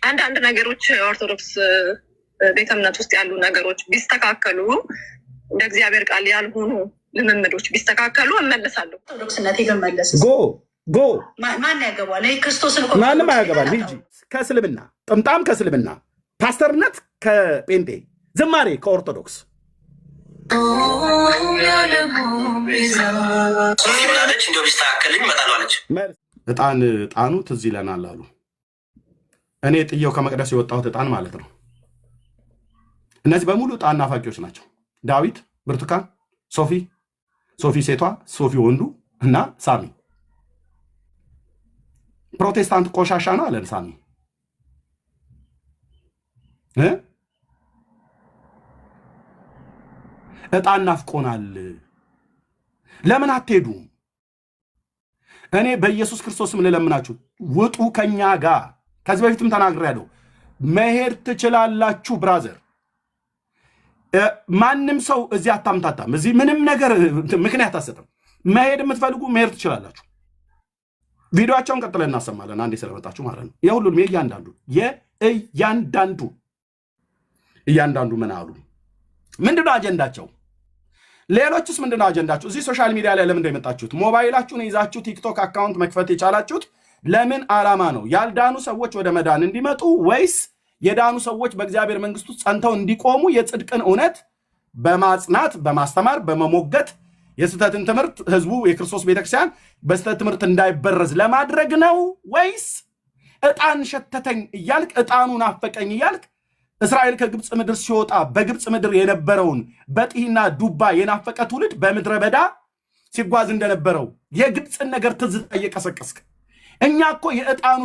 አንዳንድ ነገሮች ኦርቶዶክስ ቤተ እምነት ውስጥ ያሉ ነገሮች ቢስተካከሉ እንደ እግዚአብሔር ቃል ያልሆኑ ልምምዶች ቢስተካከሉ እመለሳለሁ። ኦርቶዶክስነቴ ብመለስ ጎ ማን ያገባል? ክርስቶስን ማንም አያገባል። ሂጂ ከእስልምና ጥምጣም ከእስልምና ፓስተርነት ከጴንጤ ዝማሬ ከኦርቶዶክስ እጣኑ ትዝ ይለናል አሉ። እኔ ጥየው ከመቅደስ የወጣሁት እጣን ማለት ነው። እነዚህ በሙሉ እጣን ናፋቂዎች ናቸው። ዳዊት፣ ብርቱካን፣ ሶፊ ሴቷ፣ ሶፊ ወንዱ እና ሳሚ። ፕሮቴስታንት ቆሻሻ ነው አለን ሳሚ። እጣን ናፍቆናል። ለምን አትሄዱ? እኔ በኢየሱስ ክርስቶስም ልለምናችሁ ውጡ ከኛ ጋር። ከዚህ በፊትም ተናግሬያለሁ። መሄድ ትችላላችሁ ብራዘር። ማንም ሰው እዚህ አታምታታም። እዚህ ምንም ነገር ምክንያት አሰጥም። መሄድ የምትፈልጉ መሄድ ትችላላችሁ። ቪዲዮአቸውን ቀጥለን እናሰማለን። አንዴ ስለመጣችሁ ማለት ነው። የሁሉንም እያንዳንዱ ምን አሉ? ምንድነው አጀንዳቸው? ሌሎችስ ምንድነው አጀንዳቸው? እዚህ ሶሻል ሚዲያ ላይ ለምን እንደመጣችሁት ሞባይላችሁን ይዛችሁ ቲክቶክ አካውንት መክፈት የቻላችሁት ለምን ዓላማ ነው? ያልዳኑ ሰዎች ወደ መዳን እንዲመጡ ወይስ የዳኑ ሰዎች በእግዚአብሔር መንግስት ውስጥ ጸንተው እንዲቆሙ የጽድቅን እውነት በማጽናት በማስተማር በመሞገት የስተትን ትምህርት ህዝቡ የክርስቶስ ቤተክርስቲያን በስተት ትምህርት እንዳይበረዝ ለማድረግ ነው? ወይስ እጣን ሸተተኝ እያልክ እጣኑ ናፈቀኝ እያልክ እስራኤል ከግብፅ ምድር ሲወጣ በግብፅ ምድር የነበረውን በጢህና ዱባ የናፈቀ ትውልድ በምድረ በዳ ሲጓዝ እንደነበረው የግብፅን ነገር ትዝታ እየቀሰቀስክ እኛ እኮ የእጣኑ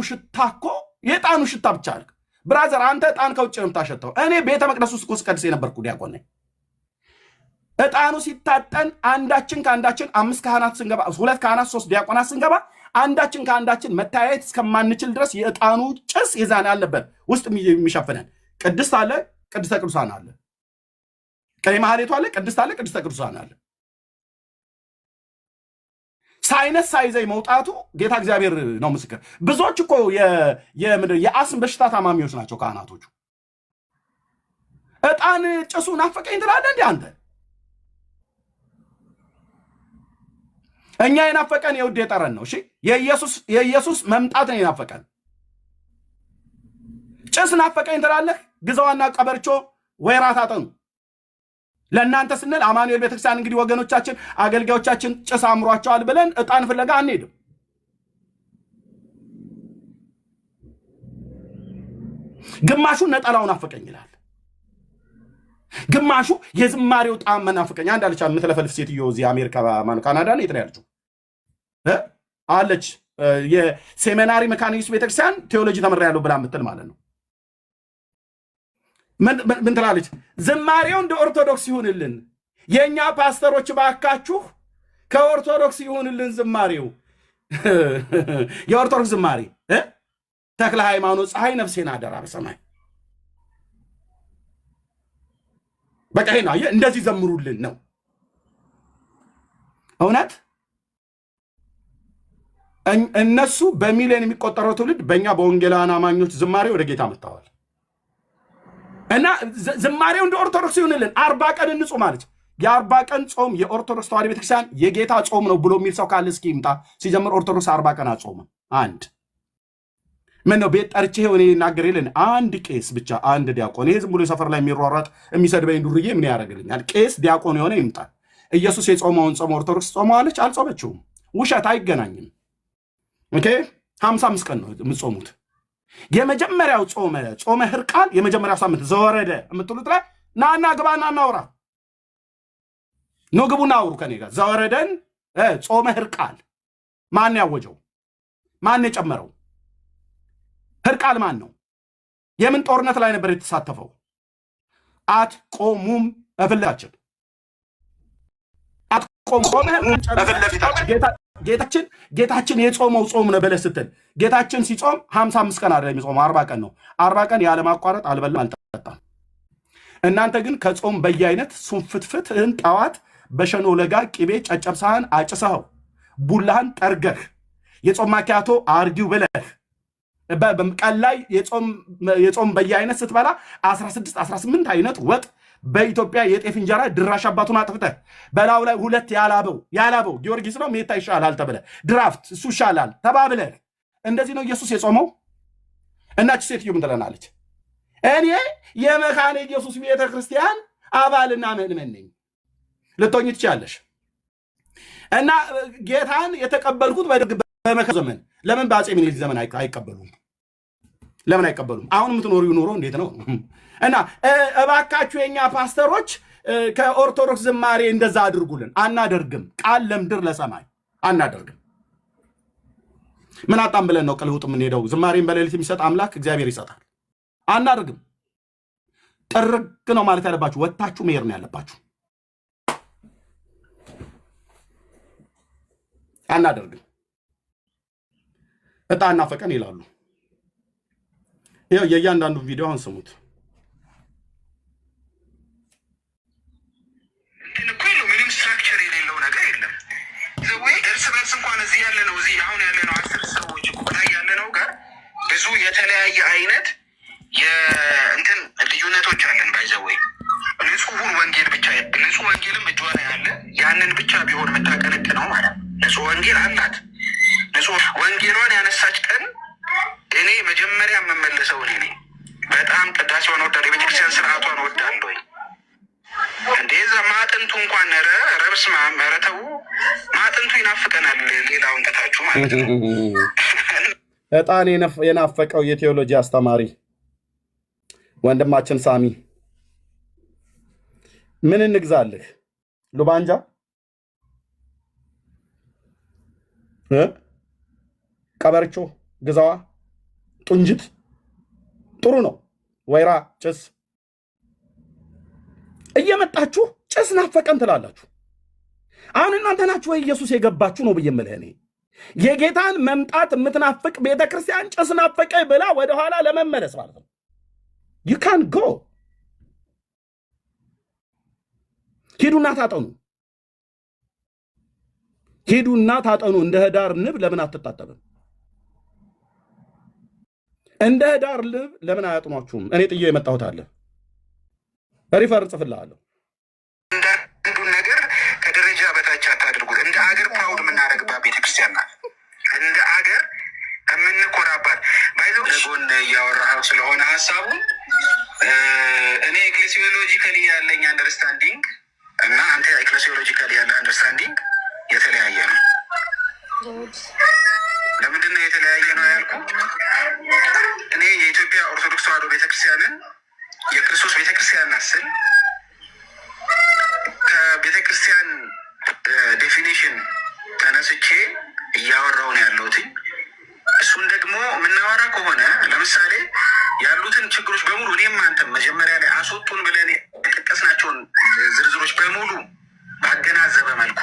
ሽታ ብቻ አልክ። ብራዘር አንተ እጣን ከውጭ ነው የምታሸተው። እኔ ቤተ መቅደስ ውስጥ ስቀድስ የነበርኩ ዲያቆን ነኝ። እጣኑ ሲታጠን አንዳችን ከአንዳችን 5 ካህናት ስንገባ 2 ካህናት 3 ዲያቆናት ስንገባ አንዳችን ከአንዳችን መታየት እስከማንችል ድረስ የእጣኑ ጭስ ይዛን ያለበት ውስጥ የሚሸፍነን ቅድስት አለ፣ ቅድስተ ቅዱሳን አለ፣ ቀይ ማህሌቱ አለ፣ ቅድስት አለ፣ ቅድስተ ቅዱሳን አለ። ሳይነስ ሳይዘይ መውጣቱ ጌታ እግዚአብሔር ነው ምስክር። ብዙዎች እኮ የአስም በሽታ ታማሚዎች ናቸው ካህናቶቹ። እጣን ጭሱ ናፈቀኝ ትላለህ እንዴ አንተ? እኛ የናፈቀን የውዴ ጠረን ነው። እሺ የኢየሱስ መምጣት ነው የናፈቀን። ጭስ ናፈቀኝ ትላለህ? ግዛዋና ቀበርቾ ወይራ ታጠኑ። ለእናንተ ስንል አማኑኤል ቤተክርስቲያን እንግዲህ ወገኖቻችን አገልጋዮቻችን ጭስ አምሯቸዋል ብለን እጣን ፍለጋ አንሄድም። ግማሹ ነጠላው ናፈቀኝ ይላል። ግማሹ የዝማሬው ጣዕም ናፈቀኝ። አንድ አለች የምትለፈልፍ ሴትዮ እዚህ አሜሪካ ካናዳ ነው የት ነው ያለችው አለች። የሴሚናሪ መካኒክስ ቤተክርስቲያን ቴዎሎጂ ተመሪያለሁ ብላ ምትል ማለት ነው። ምን ትላለች? ዝማሬው እንደ ኦርቶዶክስ ይሁንልን። የኛ ፓስተሮች ባካችሁ ከኦርቶዶክስ ይሁንልን ዝማሬው። የኦርቶዶክስ ዝማሬ ተክለ ሃይማኖት ፀሐይ ነፍሴን አደራ በሰማይ በቃ ይሄ ነው። እንደዚህ ዘምሩልን ነው እውነት። እነሱ በሚሊዮን የሚቆጠረው ትውልድ በእኛ በወንጌላውያን አማኞች ዝማሬ ወደ ጌታ መጥተዋል። እና ዝማሬው እንደ ኦርቶዶክስ ይሁንልን። 40 ቀን እንጾም አለች። የ40 ቀን ጾም የኦርቶዶክስ ተዋሕዶ ቤተክርስቲያን የጌታ ጾም ነው ብሎ የሚል ሰው ካለ እስኪ ይምጣ። ሲጀምር ኦርቶዶክስ 40 ቀን አጾመ። አንድ ምን ነው ቤት ጠርቼ ሆነ ይናገር የለን አንድ ቄስ ብቻ አንድ ዲያቆን። ይሄ ዝም ብሎ ሰፈር ላይ የሚሯሯጥ የሚሰድበኝ ዱርዬ ምን ያደርግልኛል? ቄስ ዲያቆን የሆነ ይምጣ። ኢየሱስ የጾመውን ጾም ኦርቶዶክስ ጾመዋለች? አልጾመችውም። ውሸት አይገናኝም። ኦኬ 55 ቀን ነው የምትጾሙት። የመጀመሪያው ጾመ ሕርቃል የመጀመሪያው ሳምንት ዘወረደ የምትሉት ላይ ናና ግባና እናውራ ነው። ግቡና አውሩ ከኔ ጋር። ዘወረደን ጾመ ሕርቃል ማን ያወጀው? ማን የጨመረው? ሕርቃል ማን ነው? የምን ጦርነት ላይ ነበር የተሳተፈው? አትቆሙም እፍላችን አትቆም ጌታችን የጾመው ጾም ነው ብለህ ስትል ጌታችን ሲጾም 55 ቀን አይደለም የሚጾመው 40 ቀን ነው። 40 ቀን ያለ ማቋረጥ አልበላም አልጠጣም። እናንተ ግን ከጾም በየአይነት ሱንፍትፍትህን ጠዋት በሸኖ ለጋ ቅቤ ጨጨብሳህን አጭሰኸው ቡላህን ጠርገህ የጾም ማኪያቶ አርጊው ብለህ ቀን ላይ የጾም በየአይነት ስትበላ 16 18 አይነት ወጥ በኢትዮጵያ የጤፍ እንጀራ ድራሽ አባቱን አጥፍተህ በላው ላይ ሁለት ያላበው ጊዮርጊስ ነው ሜታ ይሻላል ተብለ ድራፍት እሱ ይሻላል ተባብለ እንደዚህ ነው ኢየሱስ የጾመው። እናች ሴትዮ ምን ትለናለች? እኔ የመካነ ኢየሱስ ቤተክርስቲያን አባልና ምእመን ነኝ ልትሆኚ ትችያለሽ። እና ጌታን የተቀበልኩት በመከራ ዘመን ለምን በአፄ ምኒልክ ዘመን አይቀበሉም? ለምን አይቀበሉም? አሁን የምትኖሪው ኑሮ እንዴት ነው? እና እባካችሁ የኛ ፓስተሮች ከኦርቶዶክስ ዝማሬ እንደዛ አድርጉልን። አናደርግም። ቃል ለምድር ለሰማይ አናደርግም። ምን አጣም ብለን ነው ቅልውጥ የምንሄደው? ዝማሬን በሌሊት የሚሰጥ አምላክ እግዚአብሔር ይሰጣል። አናደርግም። ጥርግ ነው ማለት ያለባችሁ። ወታችሁ መሄድ ነው ያለባችሁ። አናደርግም። እጣና ፈቀን ይላሉ። ይኸው የእያንዳንዱ ቪዲዮ አሁን ስሙት። ምንም ስትራክቸር የሌለው ነገር የለም። እርስ በርስ እንኳን እዚህ ያለ ነው 10 ሰዎች ላይ ያለ ነው ጋር ብዙ የተለያየ አይነት የእንትን ልዩነቶች አለን። ባይዘወይ ንጹሑን ወንጌል ብቻ ንጹሕ ወንጌልም እጇ ላይ አለ። ያንን ብቻ ቢሆን የምታቀነቅ ነው ማለት ነው። ንጹሕ ወንጌል አላት። ንጹሕ ወንጌሏን ያነሳች ቀን እኔ መጀመሪያ የምመለሰው እኔ ነኝ። በጣም ቅዳሴዋን ወዳለሁ። የቤተክርስቲያን ስርዓቷን ወዳለሁ። እንደዛ ማጥንቱ እንኳን ረብስ ማመረተው ማጥንቱ ይናፍቀናል። ሌላውን ተታችሁ ማለት ነው። እጣን የናፈቀው የቴዎሎጂ አስተማሪ ወንድማችን ሳሚ ምን እንግዛልህ? ሉባንጃ ቀበርቾ ግዛዋ ጡንጅት ጥሩ ነው። ወይራ ጭስ እየመጣችሁ ጭስ ናፈቀን ትላላችሁ። አሁን እናንተ ናችሁ ወይ ኢየሱስ የገባችሁ ነው ብዬ የምልህ እኔ። የጌታን መምጣት የምትናፍቅ ቤተክርስቲያን ጭስ ናፈቀ ብላ ወደኋላ ለመመለስ ማለት ነው። you can't go። ሂዱና ታጠኑ። እንደ ህዳር ንብ ለምን አትታጠብም? እንደ ህዳር ንብ ለምን አያጥኗችሁም? እኔ ጥዬ የመጣሁት አለ ሪፈር ጽፍልሃለሁ። አንዳንዱን ነገር ከደረጃ በታች አታድርጉት። እንደ አገር ፕራውድ የምናደርግባት ቤተክርስቲያን ናት። እንደ አገር የምንኮራባት ባይዘው ለጎን እያወራኸው ስለሆነ ሀሳቡን እኔ ኤክሌሲዮሎጂካሊ ያለኝ አንደርስታንዲንግ እና አንተ ኤክሌሲዮሎጂካሊ ያለ አንደርስታንዲንግ የተለያየ ነው። ለምንድን ነው የተለያየ ነው ያልኩት? እኔ የኢትዮጵያ ኦርቶዶክስ ተዋሕዶ ቤተክርስቲያንን የክርስቶስ ቤተክርስቲያን ናስል ከቤተክርስቲያን ዴፊኒሽን ተነስቼ እያወራው ነው ያለሁት። እሱን ደግሞ የምናወራ ከሆነ ለምሳሌ ያሉትን ችግሮች በሙሉ እኔም አንተም መጀመሪያ ላይ አስወጡን ብለን የጠቀስናቸውን ዝርዝሮች በሙሉ ባገናዘበ መልኩ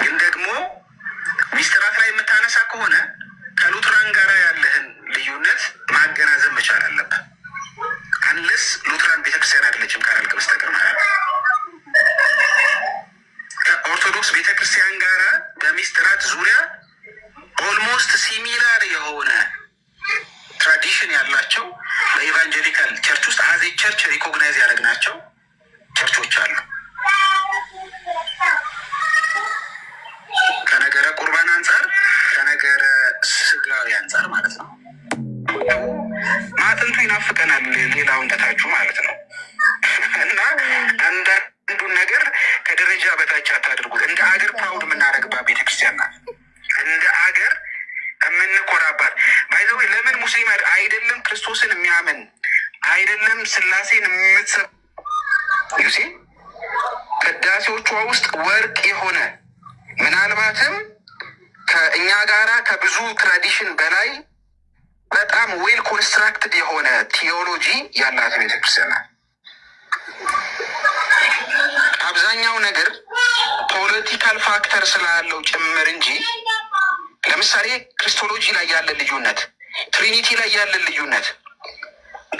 ግን ደግሞ ሚስጥራት ላይ የምታነሳ ከሆነ ከሉትራን ጋር ያለህን ልዩነት ማገናዘብ መቻል አለብህ። አንለስ ሉትራን ቤተክርስቲያን አይደለችም ካላልክ በስተቀር ማለት ነው። ከኦርቶዶክስ ቤተክርስቲያን ጋር በሚስጥራት ዙሪያ ኦልሞስት ሲሚላር የሆነ ትራዲሽን ያላቸው በኢቫንጀሊካል ቸርች ውስጥ አዜ ቸርች ሪኮግናይዝ ያደረግናቸው ቸርቾች አሉ። ከነገረ ቁርባን አንጻር፣ ከነገረ ስጋዊ አንጻር ማለት ነው። ማጥንቱ ይናፍቀናል ሌላውን ተታችሁ ማለት ነው። እና አንዳንዱን ነገር ከደረጃ በታች አታድርጉት። እንደ አገር ፕራውድ የምናደርግባት ቤተክርስቲያን ናት። እንደ አገር የምንኮራባት ባይዘው ለምን ሙስሊም አይደለም ክርስቶስን የሚያምን አይደለም ስላሴን የምትሰብ ዩሲ ቅዳሴዎቿ ውስጥ ወርቅ የሆነ ምናልባትም ከእኛ ጋራ ከብዙ ትራዲሽን በላይ በጣም ዌል ኮንስትራክትድ የሆነ ቲዮሎጂ ያላት ቤተክርስቲያን ናት። አብዛኛው ነገር ፖለቲካል ፋክተር ስላለው ጭምር እንጂ ለምሳሌ ክሪስቶሎጂ ላይ ያለ ልዩነት፣ ትሪኒቲ ላይ ያለ ልዩነት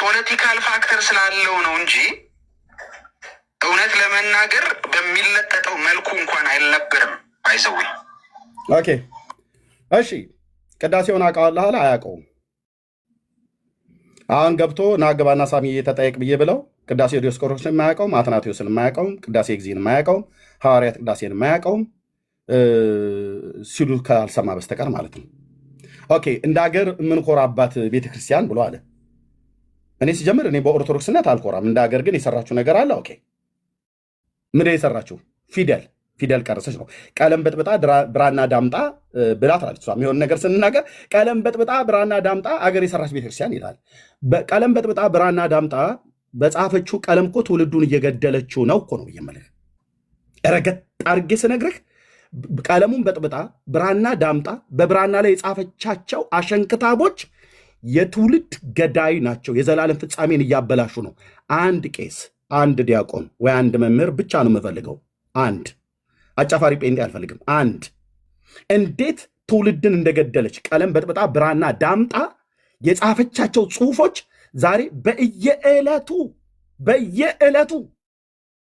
ፖለቲካል ፋክተር ስላለው ነው እንጂ እውነት ለመናገር በሚለጠጠው መልኩ እንኳን አይነበርም። አይዘውኝ ኦኬ እሺ፣ ቅዳሴውን አውቀዋለሁ አለ አያውቀውም። አሁን ገብቶ ናገባና ሳሚ ተጠየቅ ብዬ ብለው ቅዳሴ ዲዮስቆሮስን የማያውቀውም፣ አትናቴዎስን የማያውቀውም፣ ቅዳሴ ጊዜን የማያውቀውም፣ ሐዋርያት ቅዳሴን የማያውቀውም ሲሉ ካልሰማ በስተቀር ማለት ነው። ኦኬ እንደ ሀገር የምንኮራባት ቤተክርስቲያን ብሎ አለ። እኔ ሲጀምር እኔ በኦርቶዶክስነት አልኮራም። እንደ ሀገር ግን የሰራችሁ ነገር አለ። ኦኬ ምንድን የሰራችሁ? ፊደል ቀረሰች ነው። ቀለም በጥብጣ ብራና ዳምጣ ብላ ትላለች። የሚሆን ነገር ስንናገር ቀለም በጥብጣ ብራና ዳምጣ አገር የሰራች ቤተክርስቲያን ይላል። ቀለም በጥብጣ ብራና ዳምጣ በጻፈችው ቀለም እኮ ትውልዱን እየገደለችው ነው እኮ ነው እየመለክ ረገጥ አድርጌ ስነግርህ ቀለሙን በጥብጣ ብራና ዳምጣ በብራና ላይ የጻፈቻቸው አሸንክታቦች የትውልድ ገዳይ ናቸው። የዘላለም ፍጻሜን እያበላሹ ነው። አንድ ቄስ፣ አንድ ዲያቆን ወይ አንድ መምህር ብቻ ነው የምፈልገው። አንድ አጫፋሪ ጴንጤ አልፈልግም። አንድ እንዴት ትውልድን እንደገደለች ቀለም በጥብጣ ብራና ዳምጣ የጻፈቻቸው ጽሁፎች ዛሬ በየዕለቱ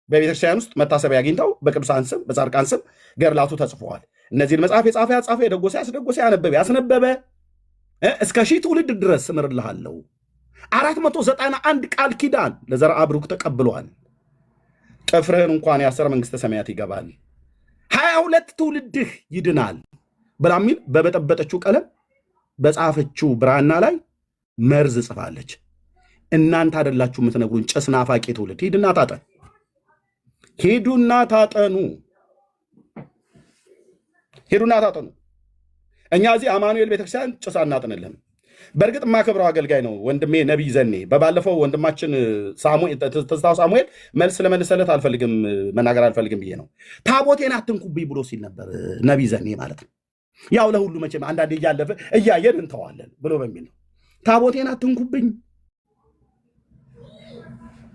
በቤተክርስቲያን ውስጥ መታሰቢያ አግኝተው በቅዱሳን ስም በጻድቃን ስም ገድላቱ ተጽፈዋል። እነዚህን መጽሐፍ ያጻፈ የደጎሰ ያስደጎሰ ያነበበ እስከ ሺህ ትውልድ ድረስ እምርልሃለሁ። 491 ቃል ኪዳን ለዘርአ ብሩክ ተቀብሏል። ጥፍርህን እንኳን ያሰረ መንግስተ ሰማያት ይገባል። 22 ትውልድህ ይድናል ብላ የሚል በበጠበጠችው ቀለም በጻፈችው ብራና ላይ መርዝ ጽፋለች። እናንተ አይደላችሁ የምትነግሩን ጭስ ናፋቂ ትውልድ። ሂዱና ታጠኑ። እኛ እዚህ አማኑኤል ቤተክርስቲያን ጭስ አናጥንልህም። በእርግጥ የማከብረው አገልጋይ ነው ወንድሜ ነቢይ ዘኔ። በባለፈው ወንድማችን ትዝታው ሳሙኤል መልስ ለመልሰለት መናገር አልፈልግም ብዬ ነው። ታቦቴን አትንኩብኝ ብሎ ሲል ነበር ነቢይ ዘኔ ማለት ነው። ያው ለሁሉ መቼም አንዳንዴ እያለፈ እያየን እንተዋለን ብሎ በሚል ነው። ታቦቴን አትንኩብኝ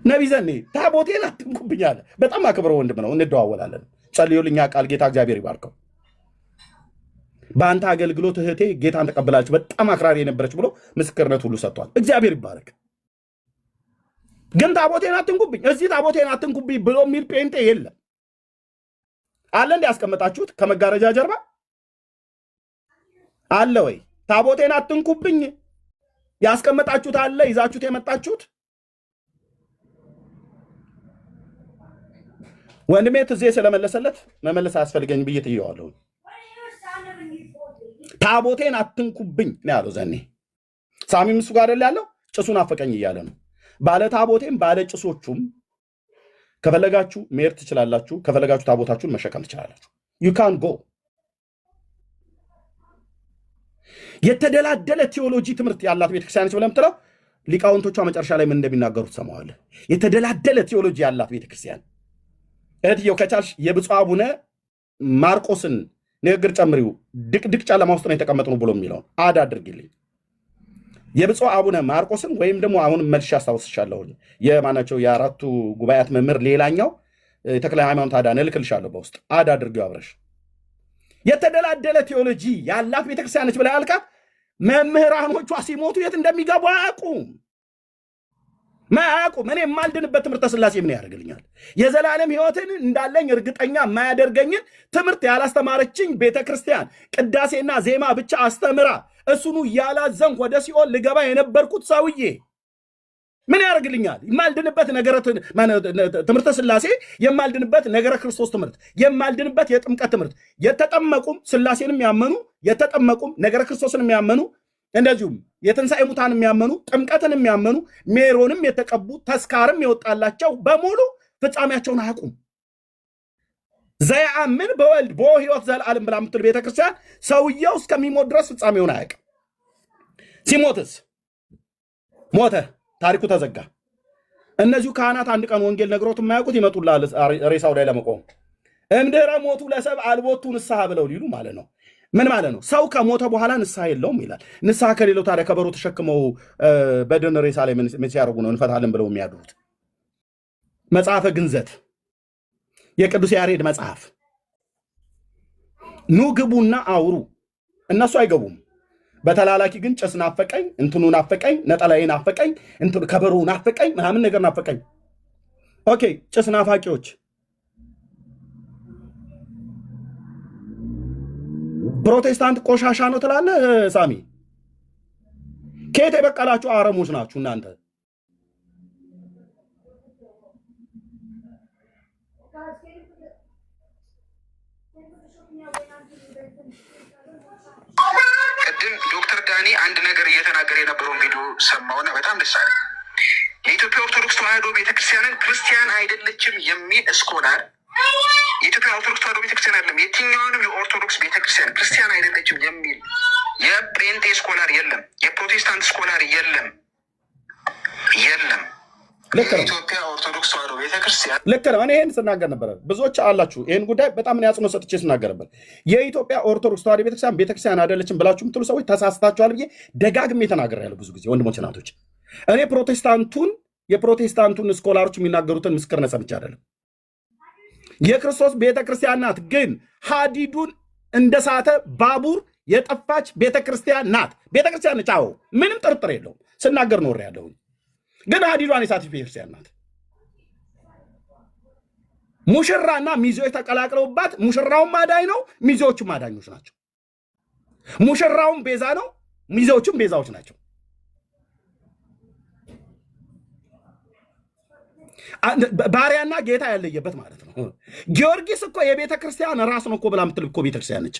ነቢይ ዘኔ ታቦቴን አትንኩብኝ አለ። በጣም አከብረው ወንድም ነው። እንደዋወላለን። ጸልዩልኛ ቃል ጌታ እግዚአብሔር ይባርከው። በአንተ አገልግሎት እህቴ ጌታን ተቀብላለች፣ በጣም አክራሪ የነበረች ብሎ ምስክርነት ሁሉ ሰጥቷል። እግዚአብሔር ይባረክ። ግን ታቦቴን አትንኩብኝ፣ እዚህ ታቦቴን አትንኩብኝ ብሎ የሚል ጴንጤ የለም። አለ እንዲ ያስቀመጣችሁት ከመጋረጃ ጀርባ አለ ወይ? ታቦቴን አትንኩብኝ ያስቀመጣችሁት አለ? ይዛችሁት የመጣችሁት ወንድሜ ትዜ ስለመለሰለት መመለስ አያስፈልገኝ ብዬ ጥየዋለሁ። ታቦቴን አትንኩብኝ ነው ያለው ዘኔ። ሳሚም እሱ ጋር አይደል ያለው? ጭሱን አፈቀኝ እያለ ነው። ባለ ታቦቴም ባለ ጭሶቹም ከፈለጋችሁ መሄድ ትችላላችሁ፣ ከፈለጋችሁ ታቦታችሁን መሸከም ትችላላችሁ። ዩ ካን ጎ። የተደላደለ ቴዎሎጂ ትምህርት ያላት ቤተክርስቲያኖች ብለህ የምትለው ሊቃውንቶቿ መጨረሻ ላይ ምን እንደሚናገሩ ትሰማዋለህ። የተደላደለ ቴዎሎጂ ያላት ቤተክርስቲያን እህትየው ከቻልሽ የብፁዕ አቡነ ማርቆስን ንግግር ጨምሪው። ድቅድቅ ጨለማ ውስጥ ነው የተቀመጥነው ብሎ የሚለውን አድ አድርግልኝ። የብፁዕ አቡነ ማርቆስን ወይም ደግሞ አሁን መልሼ አስታውስሻለሁ የማናቸው የአራቱ ጉባኤያት መምህር ሌላኛው የተክለ ሃይማኖት አዳነ እልክልሻለሁ በውስጥ አድ አድርጊው አብረሽ። የተደላደለ ቴዎሎጂ ያላት ቤተክርስቲያኖች ብላ ያልካት መምህራኖቿ ሲሞቱ የት እንደሚገቡ አያውቁም። እኔ የማልድንበት ትምህርተ ሥላሴ ምን ያደርግልኛል? የዘላለም ሕይወትን እንዳለኝ እርግጠኛ የማያደርገኝን ትምህርት ያላስተማረችኝ ቤተክርስቲያን ቅዳሴና ዜማ ብቻ አስተምራ እሱኑ ያላዘንኩ ወደ ሲኦል ልገባ የነበርኩት ሰውዬ ምን ያደርግልኛል? የማልድንበት ትምህርተ ሥላሴ፣ የማልድንበት ነገረ ክርስቶስ ትምህርት፣ የማልድንበት የጥምቀት ትምህርት የተጠመቁም ሥላሴንም ያመኑ የተጠመቁም ነገረ ክርስቶስን የሚያመኑ እንደዚሁም የትንሣኤ ሙታን የሚያመኑ ጥምቀትን የሚያመኑ ሜሮንም የተቀቡ ተስካርም የወጣላቸው በሙሉ ፍጻሜያቸውን አያውቁም። ዘያምን በወልድ በኦ ሕይወት ዘለዓለም ብላ የምትል ቤተክርስቲያን ሰውየው እስከሚሞት ድረስ ፍጻሜውን አያውቅም። ሲሞትስ ሞተ፣ ታሪኩ ተዘጋ። እነዚሁ ካህናት አንድ ቀን ወንጌል ነግሮት የማያውቁት ይመጡላል ሬሳው ላይ ለመቆም እምድኅረ ሞቱ ለሰብእ አልቦቱ ንስሐ ብለው ሊሉ ማለት ነው። ምን ማለት ነው? ሰው ከሞተ በኋላ ንስሐ የለውም ይላል። ንስሐ ከሌለው ታዲያ ከበሮ ተሸክመው በድን ሬሳ ላይ ምን ሲያደርጉ ነው እንፈታለን ብለው የሚያድሩት? መጽሐፈ ግንዘት የቅዱስ ያሬድ መጽሐፍ ኑ ግቡና አውሩ። እነሱ አይገቡም። በተላላኪ ግን ጭስ ናፈቀኝ፣ እንትኑ ናፈቀኝ፣ ነጠላዬ ናፈቀኝ፣ እንትኑ ከበሮ ናፈቀኝ፣ ምናምን ነገር ናፈቀኝ። ኦኬ ጭስ ናፋቂዎች ፕሮቴስታንት ቆሻሻ ነው ትላለህ ሳሚ? ከየት የበቀላችሁ አረሞች ናችሁ እናንተ? ቅድም ዶክተር ዳኒ አንድ ነገር እየተናገረ የነበረውን ቪዲዮ ሰማውና በጣም ደስ አለ። የኢትዮጵያ ኦርቶዶክስ ተዋሕዶ ቤተክርስቲያንን ክርስቲያን አይደለችም የሚል ስኮላር የኢትዮጵያ ኦርቶዶክስ ተዋሕዶ ቤተክርስቲያን አይደለም የትኛውንም የኦርቶዶክስ ቤተክርስቲያን ክርስቲያን አይደለችም የሚል የጴንጤ ስኮላር የለም፣ የፕሮቴስታንት ስኮላር የለም። የኢትዮጵያ ኦርቶዶክስ ተዋሕዶ ቤተክርስቲያን ልክ ነው። እኔ ይህን ስናገር ነበረ፣ ብዙዎች አላችሁ ይህን ጉዳይ በጣም አጽንኦት ሰጥቼ ስናገር ነበር። የኢትዮጵያ ኦርቶዶክስ ተዋሕዶ ቤተክርስቲያን አይደለችም ብላችሁ የምትሉ ሰዎች ተሳስታችኋል ብዬ ደጋግሜ ተናግሬያለሁ ብዙ ጊዜ ወንድሞች እናቶች። እኔ የፕሮቴስታንቱን ስኮላሮች የሚናገሩትን ምስክርነት ሰምቼ አይደለም። የክርስቶስ ቤተክርስቲያን ናት፣ ግን ሀዲዱን እንደሳተ ባቡር የጠፋች ቤተክርስቲያን ናት። ቤተክርስቲያን ነች፣ አዎ ምንም ጥርጥር የለውም። ስናገር ኖር ያለሁ ግን ሀዲዷን የሳተች ቤተክርስቲያን ናት። ሙሽራና ሚዜዎች ተቀላቅለውባት፣ ሙሽራውም አዳኝ ነው፣ ሚዜዎቹም አዳኞች ናቸው። ሙሽራውም ቤዛ ነው፣ ሚዜዎቹም ቤዛዎች ናቸው። ባሪያና ጌታ ያለየበት ማለት ነው። ጊዮርጊስ እኮ የቤተ ክርስቲያን ራስ ነው እኮ ብላ ምትል እኮ ቤተክርስቲያን ነች።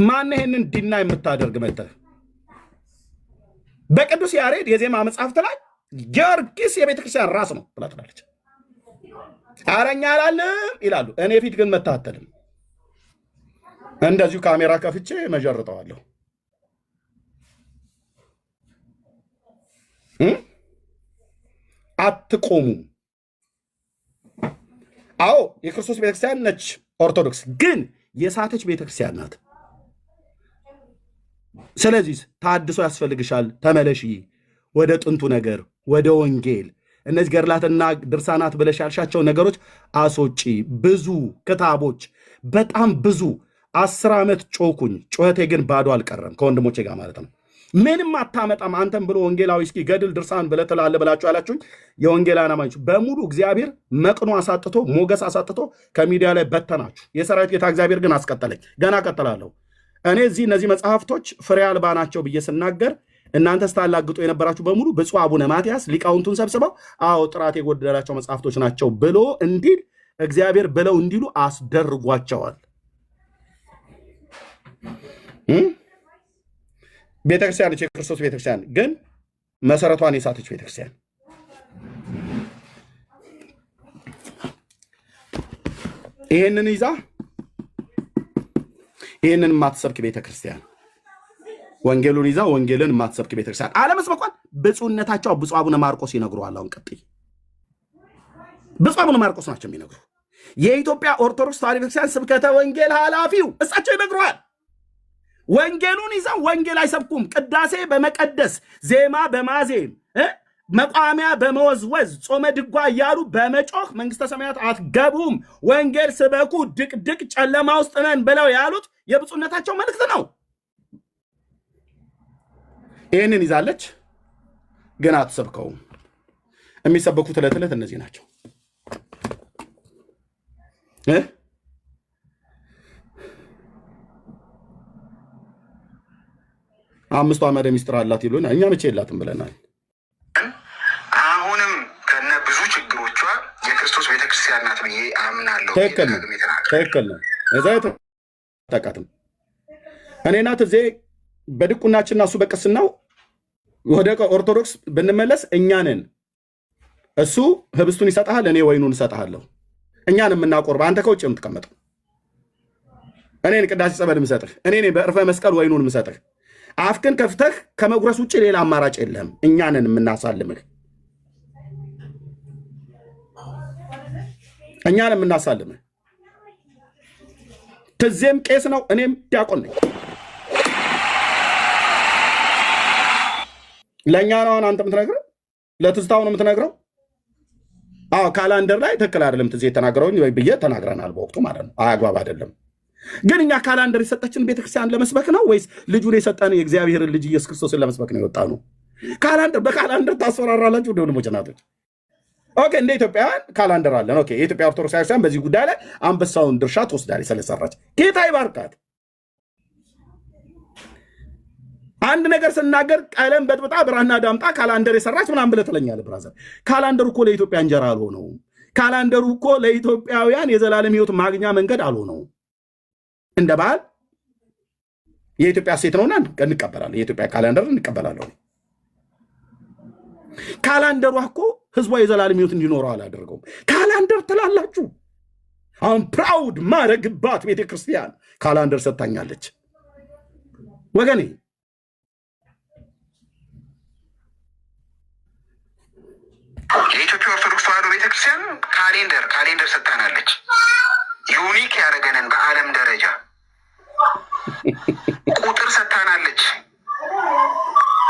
ማን ይሄንን ዲና የምታደርግ መተህ በቅዱስ ያሬድ የዜማ መጽሐፍት ላይ ጊዮርጊስ የቤተ ክርስቲያን ራስ ነው ብላ ትላለች። አረኛ አላልም ይላሉ። እኔ ፊት ግን መታተልም እንደዚሁ ካሜራ ከፍቼ መጀርጠዋለሁ። አትቆሙም። አዎ የክርስቶስ ቤተክርስቲያን ነች ኦርቶዶክስ፣ ግን የሳተች ቤተክርስቲያን ናት። ስለዚህ ታድሶ ያስፈልግሻል። ተመለሺ ወደ ጥንቱ ነገር፣ ወደ ወንጌል። እነዚህ ገድላትና ድርሳናት ብለሽ ያልሻቸው ነገሮች አስወጪ። ብዙ ክታቦች፣ በጣም ብዙ 10 ዓመት ጮኩኝ። ጩኸቴ ግን ባዶ አልቀረም ከወንድሞቼ ጋር ማለት ነው። ምንም አታመጣም አንተም ብሎ ወንጌላዊ እስኪ ገድል ድርሳን ብለህ ትላለህ ብላችሁ ያላችሁኝ የወንጌላውያን አማኞች በሙሉ እግዚአብሔር መቅኖ አሳጥቶ ሞገስ አሳጥቶ ከሚዲያ ላይ በተናችሁ። የሰራዊት ጌታ እግዚአብሔር ግን አስቀጠለኝ። ገና ቀጥላለሁ። እኔ እነዚህ መጽሐፍቶች ፍሬ አልባ ናቸው ብዬ ስናገር እናንተ ስታላግጡ የነበራችሁ በሙሉ ብፁዕ አቡነ ማትያስ ሊቃውንቱን ሰብስበው አዎ ጥራት የጎደላቸው መጽሐፍቶች ናቸው ብሎ እንዲል እግዚአብሔር ብለው እንዲሉ አስደርጓቸዋል። ቤተክርስቲያን ነች የክርስቶስ ቤተክርስቲያን፣ ግን መሰረቷን የሳተች ቤተክርስቲያን። ይህንን ይዛ ይህንን የማትሰብክ ቤተክርስቲያን፣ ወንጌሉን ይዛ ወንጌልን የማትሰብክ ቤተክርስቲያን አለመስበኳን ብፁዕነታቸው ብፁዕ አቡነ ማርቆስ ይነግሩሃል። አሁን ቀጥይ ብፁዕ አቡነ ማርቆስ ናቸው የሚነግሩ። የኢትዮጵያ ኦርቶዶክስ ተዋሕዶ ቤተክርስቲያን ስብከተ ወንጌል ኃላፊው እሳቸው ይነግሩሃል። ወንጌሉን ይዘው ወንጌል አይሰብኩም። ቅዳሴ በመቀደስ ዜማ በማዜም መቋሚያ በመወዝወዝ ጾመ ድጓ እያሉ በመጮህ መንግስተ ሰማያት አትገቡም፣ ወንጌል ስበኩ፣ ድቅድቅ ጨለማ ውስጥ ነን ብለው ያሉት የብፁዕነታቸው መልእክት ነው። ይህንን ይዛለች፣ ግን አትሰብከውም። የሚሰበኩት ዕለት ዕለት እነዚህ ናቸው። አምስቱ አመደ ሚስጥር አላት ይሉን፣ እኛ መቼ የላትም ብለናል። አሁንም ከነ ብዙ ችግሮቿ የክርስቶስ ቤተክርስቲያን ናት ብዬ አምናለሁ። ትክክል ነው። እዛ ተቃትም እኔ ናት እዜ በድቁናችንና እሱ በቅስናው ወደ ኦርቶዶክስ ብንመለስ እኛንን እሱ ህብስቱን ይሰጣል፣ እኔ ወይኑን እሰጥሃለሁ። እኛን የምናቆርብ አንተ ከውጭ የምትቀመጠው እኔን ቅዳሴ ጸበል ምሰጥህ፣ እኔ በዕርፈ መስቀል ወይኑን ምሰጥህ። አፍክን ከፍተህ ከመጉረስ ውጭ ሌላ አማራጭ የለም። እኛንን የምናሳልምህ፣ እኛን የምናሳልምህ። ትዜም ቄስ ነው፣ እኔም ዲያቆን ነኝ። ለእኛ ነው አሁን አንተ የምትነግረው፣ ለትዝታው ነው የምትነግረው። አዎ ካላንደር ላይ ትክክል አይደለም ትዜ የተናገረውን ብዬ ተናግረናል በወቅቱ ማለት ነው። አግባብ አይደለም። ግን እኛ ካላንደር የሰጠችን ቤተክርስቲያን ለመስበክ ነው ወይስ ልጁን የሰጠን የእግዚአብሔርን ልጅ ኢየሱስ ክርስቶስን ለመስበክ ነው የወጣ ነው? በካላንደር ታስፈራራላችሁ ወንድሞች እናቶች። ኦኬ እንደ ኢትዮጵያውያን ካላንደር አለን። ኦኬ የኢትዮጵያ ኦርቶዶክስ ክርስቲያን በዚህ ጉዳይ ላይ አንበሳውን ድርሻ ትወስዳለች ስለሰራች። ጌታ ይባርካት። አንድ ነገር ስናገር ቀለም በጥብጣ ብራና ዳምጣ ካላንደር የሰራች ምናምን ብለህ ትለኛለህ። ብራዘር ካላንደሩ እኮ ለኢትዮጵያ እንጀራ አልሆነው። ካላንደሩ እኮ ለኢትዮጵያውያን የዘላለም ሕይወት ማግኛ መንገድ አልሆነው። እንደ ባህል የኢትዮጵያ ሴት ነውና እንቀበላለን። የኢትዮጵያ ካላንደር እንቀበላለን። ካላንደሯ እኮ ህዝቧ የዘላለም ሕይወት እንዲኖረው አላደረገውም። ካላንደር ትላላችሁ። አሁን ፕራውድ ማረግባት ቤተክርስቲያን ካላንደር ሰጥታኛለች ወገኔ። የኢትዮጵያ ኦርቶዶክስ ተዋሕዶ ቤተክርስቲያን ካሌንደር ሰጥታናለች። ዩኒክ ያደረገንን በዓለም ደረጃ ቁጥር ሰጥታናለች።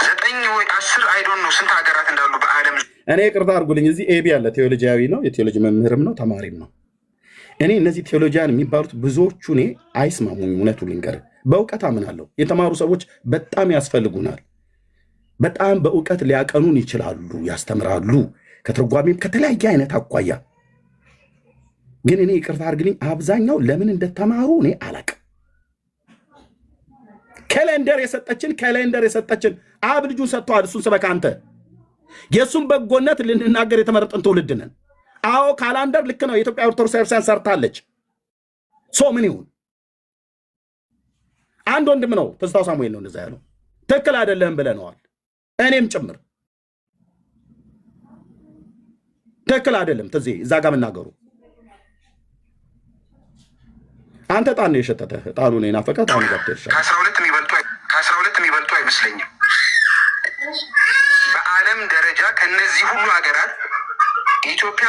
9 ወይ 10 አይዶን ነው ስንት ሀገራት እንዳሉ በዓለም። እኔ ይቅርታ አድርጉልኝ፣ እዚህ ኤቢ ያለ ቴዎሎጂያዊ ነው፣ የቴዎሎጂ መምህርም ነው፣ ተማሪም ነው። እኔ እነዚህ ቴዎሎጂያን የሚባሉት ብዙዎቹ እኔ አይስማሙኝ። እውነቱ ልንገር፣ በእውቀት አምናለሁ። የተማሩ ሰዎች በጣም ያስፈልጉናል። በጣም በእውቀት ሊያቀኑን ይችላሉ፣ ያስተምራሉ፣ ከትርጓሜም ከተለያየ አይነት አኳያ። ግን እኔ ይቅርታ አድርግልኝ፣ አብዛኛው ለምን እንደተማሩ እኔ አላቅም። ካሌንደር የሰጠችን አብ ልጁን ሰጥተዋል። እሱን ስበክ አንተ። የእሱን በጎነት ልንናገር የተመረጥን ትውልድ ነን። አዎ ካላንደር ልክ ነው። የኢትዮጵያ ኦርቶዶክስ ቤተክርስቲያን ሰርታለች። ምን ይሁን? አንድ ወንድም ነው ተስፋው ሳሙኤል ነው እንደዛ ያለው። ትክክል አይደለም ብለነዋል፣ እኔም ጭምር። ትክክል አይደለም ትዜ እዛ ጋር መናገሩ። አንተ ጣን ነው የሸተተህ፣ ጣኑ ነው የናፈቀህ። ጣኑ ገብተህ ከ12 የሚበልጡ አይመስለኝም በዓለም ደረጃ ከነዚህ ሁሉ ሀገራት ኢትዮጵያ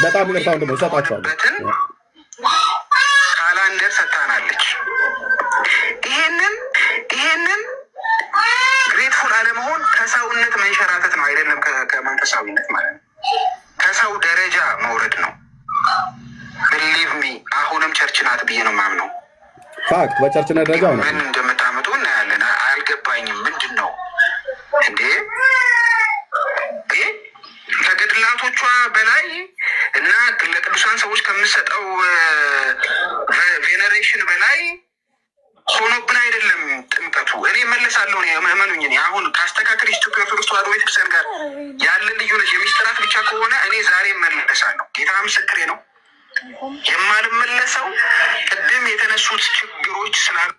በጣም ይቅርታ ወንድም ሰጣቸዋለሁ። ካላንደር ሰጥታናለች። ይሄንን ግሬትፉል አለመሆን ከሰውነት መንሸራተት ነው፣ አይደለም ከመንፈሳዊነት ማለት ነው። ከሰው ደረጃ መውረድ ነው። ብሊቭ ሚ አሁንም ቸርች ናት ብዬ ነው የማምነው። ፋክት በቸርች ደረጃ ነው። ምን እንደምታመጡ እናያለን። አልገባኝም። ምንድን ነው እንዴ? ከገድላቶቿ በላይ እና ለቅዱሳን ሰዎች ከምሰጠው ቬኔሬሽን በላይ ሆኖብን አይደለም ጥምቀቱ። እኔ መለሳለሁ። እመኑኝ። አሁን ከአስተካከል ኢትዮጵያ ኦርቶዶክስ ተዋሕዶ ቤተክርስቲያን ጋር ያለን ልዩነት የሚስጥራት ብቻ ከሆነ እኔ ዛሬ መለሳለሁ። ጌታ ምስክሬ ነው። የማልመለሰው ቅድም የተነሱት ችግሮች ስላሉ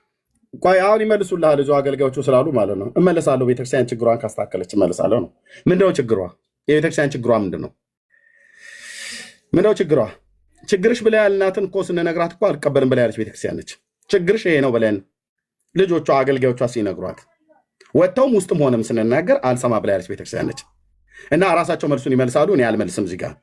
ቆይ አሁን ይመልሱልሃል። እዚሁ አገልጋዮቹ ስላሉ ማለት ነው። እመለሳለሁ። ቤተክርስቲያን ችግሯን ካስተካከለች እመለሳለሁ ነው። ምንድነው ችግሯ? የቤተክርስቲያን ችግሯ ምንድን ነው? ምንድነው ችግሯ? ችግርሽ ብላ ያልናትን እኮ ስንነግራት እኮ አልቀበልም ብላ ያለች ቤተክርስቲያን ነች። ችግርሽ ይሄ ነው ብለን ልጆቿ አገልጋዮቿ ሲነግሯት ወጥተውም ውስጥም ሆነም ስንናገር አልሰማ ብላ ያለች ቤተክርስቲያን ነች። እና ራሳቸው መልሱን ይመልሳሉ። እኔ አልመልስም። እዚህ ጋር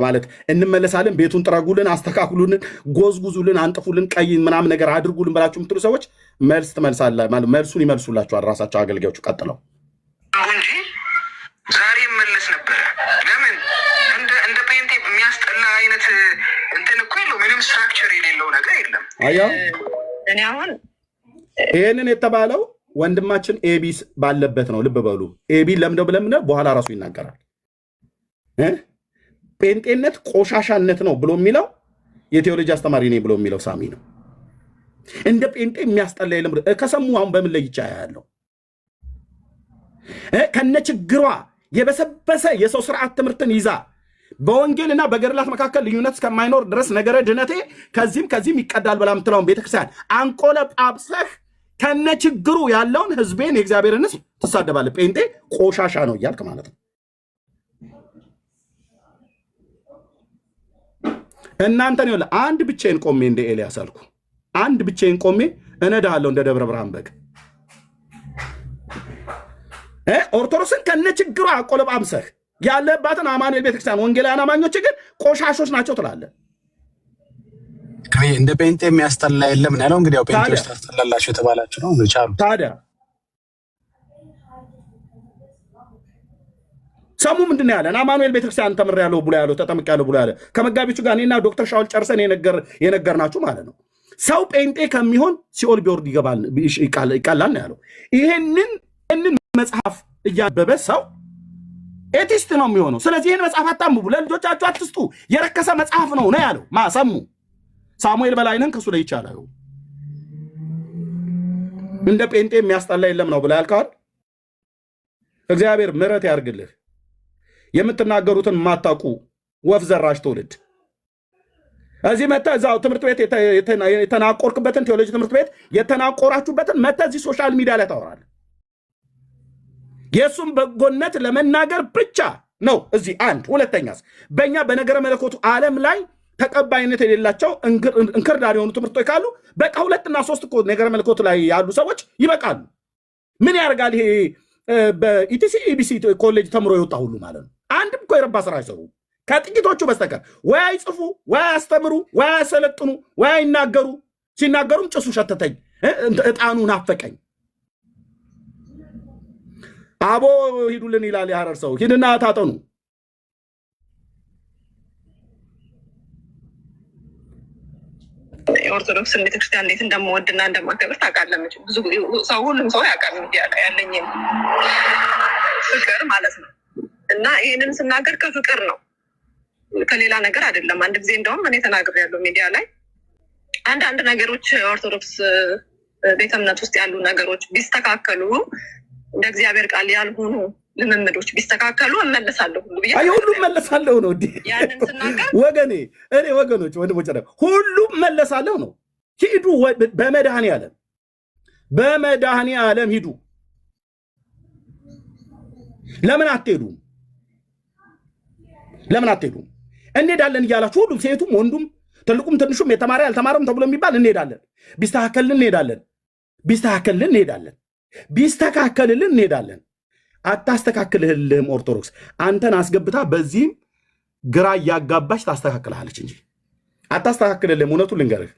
ማለት እንመለሳለን፣ ቤቱን ጥረጉልን፣ አስተካክሉልን፣ ጎዝጉዙልን፣ አንጥፉልን፣ ቀይ ምናምን ነገር አድርጉልን ብላችሁ የምትሉ ሰዎች መልስ ትመልሳለ ማለት መልሱን ይመልሱላችኋል ራሳቸው አገልጋዮቹ ቀጥለው እንጂ ዛሬ መለስ ነበረ። ለምን እንደ ፔንቴ የሚያስጠላ አይነት እንትን እኮ የለው። ምንም ስትራክቸር የሌለው ነገር የለም። አያ እኔ አሁን ይሄንን የተባለው ወንድማችን ኤቢ ባለበት ነው። ልብ በሉ። ኤቢ ለምደው ብለን በኋላ ራሱ ይናገራል። ጴንጤነት ቆሻሻነት ነው ብሎ የሚለው የቴዎሎጂ አስተማሪ ነኝ ብሎ የሚለው ሳሚ ነው። እንደ ጴንጤ የሚያስጠላ የለም። ከሰሙ አሁን በምን ላይ ይቻ ያለው ከነ ችግሯ የበሰበሰ የሰው ስርዓት ትምህርትን ይዛ በወንጌልና በገድላት መካከል ልዩነት እስከማይኖር ድረስ ነገረ ድነቴ ከዚህም ይቀዳል ብላ የምትለውን ቤተክርስቲያን አንቆለጳጵሰህ ከነ ችግሩ ያለውን ህዝቤን የእግዚአብሔርን ህዝብ ትሳደባለህ። ጴንጤ ቆሻሻ ነው እያልክ ማለት ነው። እናንተን ይኸውልህ አንድ ብቻዬን ቆሜ እንደ ኤልያስ አልኩ። አንድ ብቻዬን ቆሜ እነዳለሁ እንደ ደብረ ብርሃን በግ። ኦርቶዶክስን ከነ ችግሯ አቆለጳጵሰህ ያለባትን አማኑኤል ቤተክርስቲያን ወንጌላውያን አማኞች ግን ቆሻሾች ናቸው ትላለህ። እንደ ጴንጤ የሚያስጠላ የለም ነው ያለው። እንግዲህ ያው ጴንጤዎች ታስጠላላችሁ የተባላችሁ ነው ቻሉ። ታዲያ ሰሙ ምንድን ያለን? አማኑኤል ቤተክርስቲያን ተምሬያለሁ ብሎ ያለው ተጠምቄያለሁ ብሎ ያለ ከመጋቢዎቹ ጋር እኔና ዶክተር ሻውል ጨርሰን የነገርናችሁ ማለት ነው። ሰው ጴንጤ ከሚሆን ሲኦል ቢወርድ ይቀላል ነው ያለው። ይሄንን መጽሐፍ እያበበ ሰው ኤቲስት ነው የሚሆነው። ስለዚህ ይህን መጽሐፍ አታንብቡ፣ ለልጆቻችሁ አትስጡ፣ የረከሰ መጽሐፍ ነው ያለው ማሰሙ ሳሙኤል በላይነን ከሱ ላይ ይቻላል። እንደ ጴንጤ የሚያስጠላ የለም ነው ብላ ያልካል። እግዚአብሔር ምሕረት ያርግልህ። የምትናገሩትን ማታውቁ ወፍ ዘራሽ ትውልድ እዚህ መተህ እዛው ትምህርት ቤት የተናቆርክበትን ቴዎሎጂ ትምህርት ቤት የተናቆራችሁበትን መተህ እዚህ ሶሻል ሚዲያ ላይ ታወራለህ። የእሱም በጎነት ለመናገር ብቻ ነው እዚህ አንድ። ሁለተኛስ በእኛ በነገረ መለኮቱ ዓለም ላይ ተቀባይነት የሌላቸው እንክርዳድ የሆኑ ትምህርቶች ካሉ በቃ 2 እና 3 እኮ ነገረ መለኮቱ ላይ ያሉ ሰዎች ይበቃሉ። ምን ያደርጋል ይሄ በኢቲሲ ኢቢሲ ኮሌጅ ተምሮ የወጣ ሁሉ ማለት ነው። አንድም እኮ የረባ ስራ አይሰሩ ከጥቂቶቹ በስተቀር ወይ አይጽፉ፣ ወይ አያስተምሩ፣ ወይ አያሰለጥኑ፣ ወይ አይናገሩ። ሲናገሩም ጭሱ ሸተተኝ፣ እጣኑ ናፈቀኝ። አቦ ሂዱልን ይላል የሐረር ሰው። ሂድና ታጠኑ። የኦርቶዶክስን ቤተክርስቲያን እንዴት እንደምወድና እንደማከብር ታውቃለህ። ብዙ ሰው ሁሉም ሰው ያውቃል ሚዲያ ላይ ያለኝ ፍቅር ማለት ነው። እና ይህንን ስናገር ከፍቅር ነው ከሌላ ነገር አይደለም። አንድ ጊዜ እንደውም እኔ ተናግሬያለሁ ሚዲያ ላይ አንዳንድ ነገሮች ኦርቶዶክስ ቤተ እምነት ውስጥ ያሉ ነገሮች ቢስተካከሉ እንደ እግዚአብሔር ቃል ያልሆኑ ልምምዶች ቢስተካከሉ እመለሳለሁ ሁሉ ብዬ ሁሉም መለሳለሁ ነው እንዴ? ያንን ስናገር ወገኔ እኔ ወገኖች ወንድሞች ሁሉም መለሳለሁ ነው። ሂዱ በመድኃኔ ዓለም ሂዱ። ለምን አትሄዱም? እንሄዳለን እያላችሁ ሁሉም ሴቱም ወንዱም ትልቁም ትንሹም የተማረ ያልተማረም ተብሎ የሚባል እንሄዳለን። ቢስተካከልልን እንሄዳለን። አታስተካክልህልህም። ኦርቶዶክስ አንተን አስገብታ በዚህም ግራ እያጋባች ታስተካክልሃለች እንጂ አታስተካክልልህም። እውነቱን ልንገርህ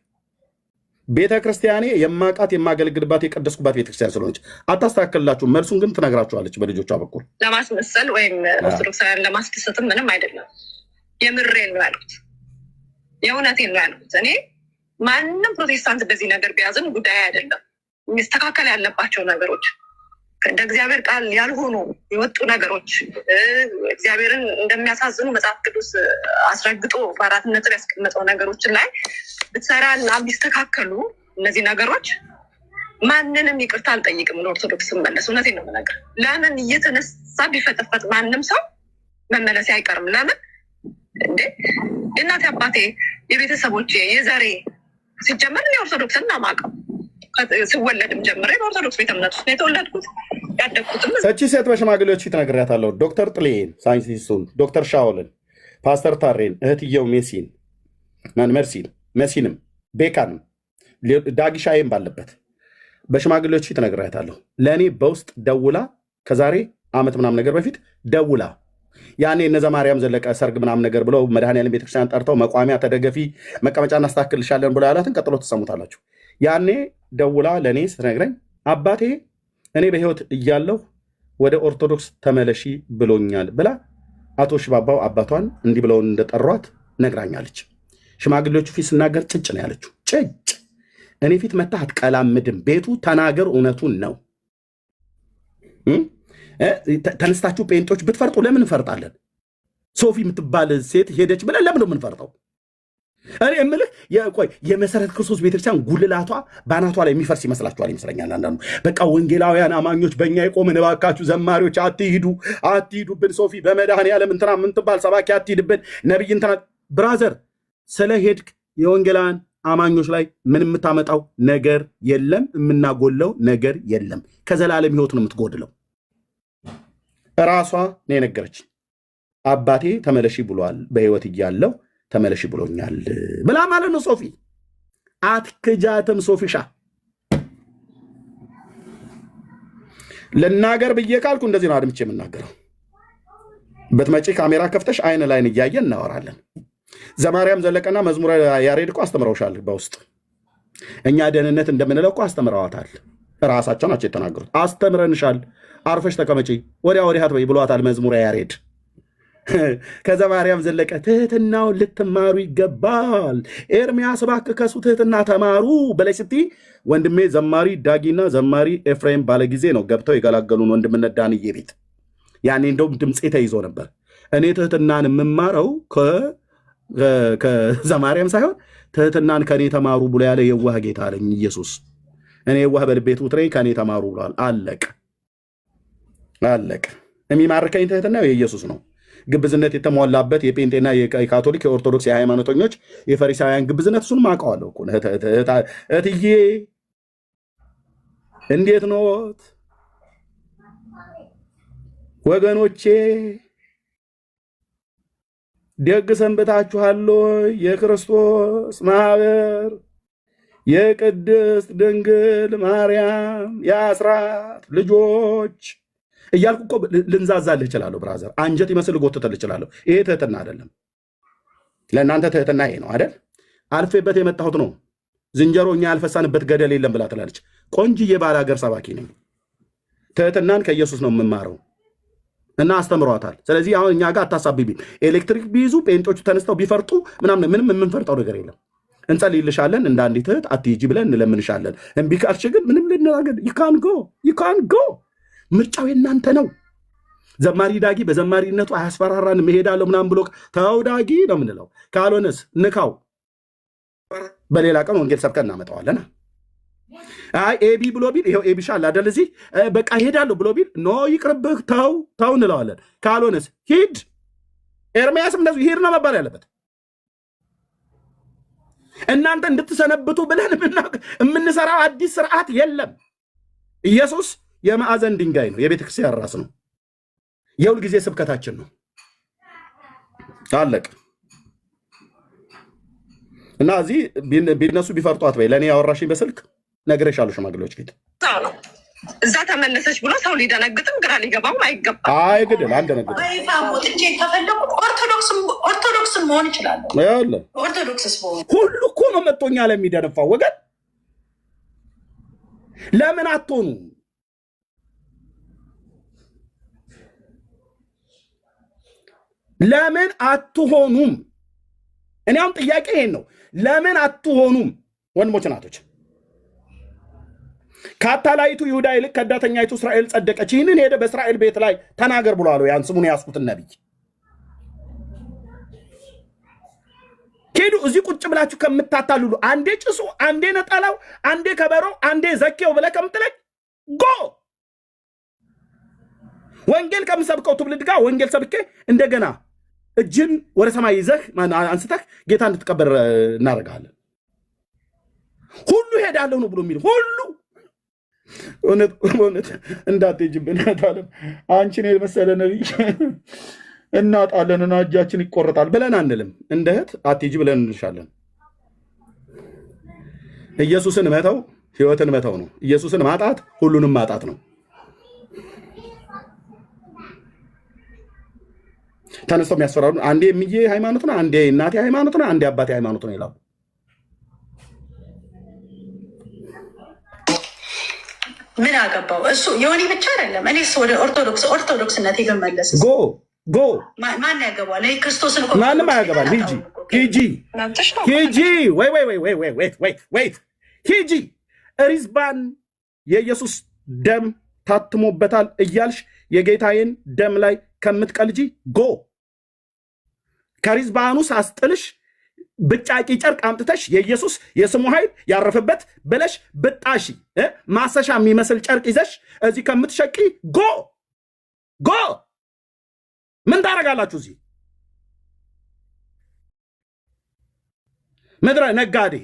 ቤተ ክርስቲያኔ የማቃት የማገለግልባት የቀደስኩባት ቤተክርስቲያን ስለሆነች አታስተካክልላችሁም። መልሱን ግን ትነግራችኋለች በልጆቿ በኩል። ለማስመሰል ወይም ኦርቶዶክሳውያን ለማስደሰትም ምንም አይደለም። የምሬን ነው ያልኩት፣ የእውነቴን ነው ያልኩት። እኔ ማንም ፕሮቴስታንት እንደዚህ ነገር ቢያዝን ጉዳይ አይደለም። የሚስተካከል ያለባቸው ነገሮች እንደ እግዚአብሔር ቃል ያልሆኑ የወጡ ነገሮች እግዚአብሔርን እንደሚያሳዝኑ መጽሐፍ ቅዱስ አስረግጦ በአራት ነጥብ ያስቀመጠው ነገሮችን ላይ ብትሰራና ቢስተካከሉ እነዚህ ነገሮች ማንንም ይቅርታ አልጠይቅም። ለኦርቶዶክስ መለስ እውነቴን ነው የምነግርህ። ለምን እየተነሳ ቢፈጠፈጥ ማንም ሰው መመለስ አይቀርም። ለምን እንዴ የእናቴ አባቴ የቤተሰቦቼ የዘሬ ሲጀመር የኦርቶዶክስን እናማቀው ስወለድም ጀምሬ በኦርቶዶክስ ቤተ እምነት ውስጥ የተወለድኩት ያደግኩትም። እቺ ሴት በሽማግሌዎች ፊት ነግሬያታለሁ። ዶክተር ጥሌን ሳይንቲስቱን፣ ዶክተር ሻውልን፣ ፓስተር ታሬን፣ እህትየው መሲንም ቤካንም ዳጊሻይም ባለበት በሽማግሌዎች ፊት ነግሬያታለሁ። ለእኔ በውስጥ ደውላ ከዛሬ ዓመት ምናምን ነገር በፊት ደውላ ያኔ እነዘ ማርያም ዘለቀ ሰርግ ምናምን ነገር ብለው መድኃኔዓለም ቤተክርስቲያን ጠርተው መቋሚያ ተደገፊ መቀመጫ እናስተካክልሻለን ብለው ያላትን ቀጥሎ ትሰሙታላችሁ። ያኔ ደውላ ለእኔ ስትነግረኝ አባቴ እኔ በህይወት እያለሁ ወደ ኦርቶዶክስ ተመለሺ ብሎኛል ብላ አቶ ሽባባው አባቷን እንዲህ ብለውን እንደጠሯት ነግራኛለች። ሽማግሌዎቹ ፊት ስናገር ጭጭ ነው ያለችው። ጭጭ እኔ ፊት መታ አትቀላምድም። ቤቱ ተናገር፣ እውነቱን ነው። ተነስታችሁ ጴንጦች ብትፈርጡ ለምን እንፈርጣለን? ሶፊ የምትባል ሴት ሄደች ብለን ለምን ነው የምንፈርጠው? እኔ የምልህ የመሰረት ክርስቶስ ቤተክርስቲያን ጉልላቷ በአናቷ ላይ የሚፈርስ ይመስላችኋል? ይመስለኛል አንዳንዱ። በቃ ወንጌላውያን አማኞች በእኛ የቆምን እባካችሁ ዘማሪዎች አትሂዱብን። ሶፊ በመድኃኔዓለም እንትና ምንትባል ሰባኪ አትሂድብን። ነቢይ እንትና ብራዘር ስለ ሄድክ የወንጌላውያን አማኞች ላይ ምን የምታመጣው ነገር የለም፣ የምናጎለው ነገር የለም። ከዘላለም ህይወት ነው የምትጎድለው። ራሷ ነው የነገረች። አባቴ ተመለሺ ብሏል፣ በህይወት እያለው ተመለሺ ብሎኛል ብላ ማለት ነው። ሶፊ አትክጃትም። ሶፊሻ ልናገር ብዬ ካልኩ እንደዚህ ነው አድምቼ የምናገረው። በትመጪ ካሜራ ከፍተሽ አይን ላይን እያየን እናወራለን። ዘማርያም ዘለቀና መዝሙረ ያሬድ እኮ አስተምረውሻል በውስጥ። እኛ ደህንነት እንደምንለው እኮ አስተምረዋታል። ራሳቸው ናቸው የተናገሩት። አስተምረንሻል፣ አርፈሽ ተቀመጪ፣ ወዲያ ወዲህ አትበይ ብሏታል መዝሙረ ያሬድ። ከዘማርያም ዘለቀ ትህትናውን ልትማሩ ይገባል። ኤርሚያስ እባክህ ከሱ ትህትና ተማሩ በላይ ስትይ ወንድሜ ዘማሪ ዳጊና ዘማሪ ኤፍሬም ባለጊዜ ነው ገብተው የገላገሉን ወንድምነት ዳንዬ ቤት። ያኔ እንደውም ድምፄ ተይዞ ነበር። እኔ ትህትናን የምማረው ከዘማርያም ሳይሆን ትህትናን ከኔ ተማሩ ብሎ ያለ የዋህ ጌታ አለኝ ኢየሱስ። እኔ የዋህ በልቤ ትሑት ነኝ ከኔ ተማሩ ብሏል። አለቅ የሚማርከኝ ትህትና የኢየሱስ ነው። ግብዝነት የተሟላበት የጴንጤና የካቶሊክ የኦርቶዶክስ የሃይማኖተኞች የፈሪሳውያን ግብዝነት እሱንም አውቀዋለሁ እኮ። እትዬ እንዴት ኖት ወገኖቼ? ደግ ሰንብታችኋል? የክርስቶስ ማህበር የቅድስት ድንግል ማርያም የአስራት ልጆች እያልኩ እኮ ልንዛዛልህ እችላለሁ። ብራዘር አንጀት ይመስል ጎትተልህ እችላለሁ። ይሄ ትህትና አይደለም። ለእናንተ ትህትና ይሄ ነው አይደል? አልፌበት የመጣሁት ነው። ዝንጀሮ እኛ ያልፈሳንበት ገደል የለም ብላ ትላለች። ቆንጅዬ ባለ ሀገር ሰባኪ ነኝ። ትህትናን ከኢየሱስ ነው የምማረው እና አስተምሯታል። ስለዚህ አሁን እኛ ጋር አታሳብቢ። ኤሌክትሪክ ቢይዙ ፔንጦቹ ተነስተው ቢፈርጡ ምንም የምንፈርጠው ነገር የለም። እንጸልይልሻለን፣ እንደ አንዲት እህት አትሂጂ ብለን እንለምንሻለን። እምቢ ካልሽ ግን ምንም ልንናገር ይካን ጎ ምርጫው የእናንተ ነው። ዘማሪ ዳጊ በዘማሪነቱ አያስፈራራን መሄዳለሁ ምናምን ብሎ ተው ዳጊ ነው የምንለው። ካልሆነስ ንካው፣ በሌላ ቀን ወንጌል ሰብከን እናመጣዋለን። አይ ኤቢ ብሎ ቢል ይኸው ኤቢ ሻል አይደል እዚህ በቃ ሄዳለሁ ብሎ ቢል ኖ ይቅርብህ ተው እንለዋለን። ካልሆነስ ሂድ፣ ኤርምያስም እንደዚሁ ሂድ ነው መባል ያለበት። እናንተ እንድትሰነብቱ ብለን የምንሰራው አዲስ ስርዓት የለም። ኢየሱስ የማዕዘን ድንጋይ ነው፣ የቤተ ክርስቲያን ራስ ነው፣ የሁል ጊዜ ስብከታችን ነው። አለቅ እና እዚህ ቢነሱ ቢፈርጡ አትበይ። ለእኔ ያወራሽኝ በስልክ ነግሬሻለሁ ሽማግሌዎች ፊት። እዛ ተመለሰች ብሎ ሰው ሊደነግጥም ግራ ሊገባውም አይገባም። አይግድል አንደነግጥ ሞጥቼ ከፈለጉ ኦርቶዶክስን መሆን ይችላሉ። ኦርቶዶክስስ ሁሉ እኮ ነው መጥቶኛ ለሚደነፋው ወገን። ለምን አትሆኑ? ለምን አትሆኑም? እኔ አሁን ጥያቄ ይሄን ነው። ለምን አትሆኑም? ወንድሞች ናቶች፣ ከአታላይቱ ይሁዳ ይልቅ ከዳተኛይቱ እስራኤል ጸደቀች። ይህንን ሄደ በእስራኤል ቤት ላይ ተናገር ብሎ አለው ያን ስሙን ያስኩትን ነቢይ። ሄዱ እዚህ ቁጭ ብላችሁ ከምታታልሉ፣ አንዴ ጭሱ፣ አንዴ ነጠላው፣ አንዴ ከበሮ፣ አንዴ ዘኬው ብለህ ከምትለኝ ጎ ወንጌል ከምሰብከው ትውልድ ጋር ወንጌል ሰብኬ እንደገና እጅን ወደ ሰማይ ይዘህ አንስተህ ጌታ እንድትቀበር እናደርጋለን። ሁሉ ሄዳለሁ ነው ብሎ የሚል ሁሉ እውነት እንዳትሄጂብን አለም አንቺን የመሰለ ነቢይ እናጣለንና እጃችን ይቆረጣል ብለን አንልም። እንደ እህት አትሄጂ ብለን እንልሻለን። ኢየሱስን መተው ህይወትን መተው ነው። ኢየሱስን ማጣት ሁሉንም ማጣት ነው። ተነስተው የሚያስፈራሩ አንዴ የሚዬ ሃይማኖት ነው፣ አንዴ እናቴ ሃይማኖት ነው፣ አንዴ አባቴ ሃይማኖት ነው ይላሉ። ምን አገባው እሱ? የሆነ ብቻ አይደለም። እኔስ ወደ ኦርቶዶክስነት ብመለስ ጎ ማን ያገባል? ክርስቶስን ማንም አያገባል። ሂጂ ወይት ሂጂ። ሪዝባን የኢየሱስ ደም ታትሞበታል እያልሽ የጌታዬን ደም ላይ ከምትቀልጂ ጎ። ከሪዝባኑ ሳስጥልሽ ብጫቂ ጨርቅ አምጥተሽ የኢየሱስ የስሙ ኃይል ያረፈበት ብለሽ ብጣሺ ማሰሻ የሚመስል ጨርቅ ይዘሽ እዚህ ከምትሸቂ ጎ። ምን ታደርጋላችሁ እዚህ? ምድረ ነጋዴ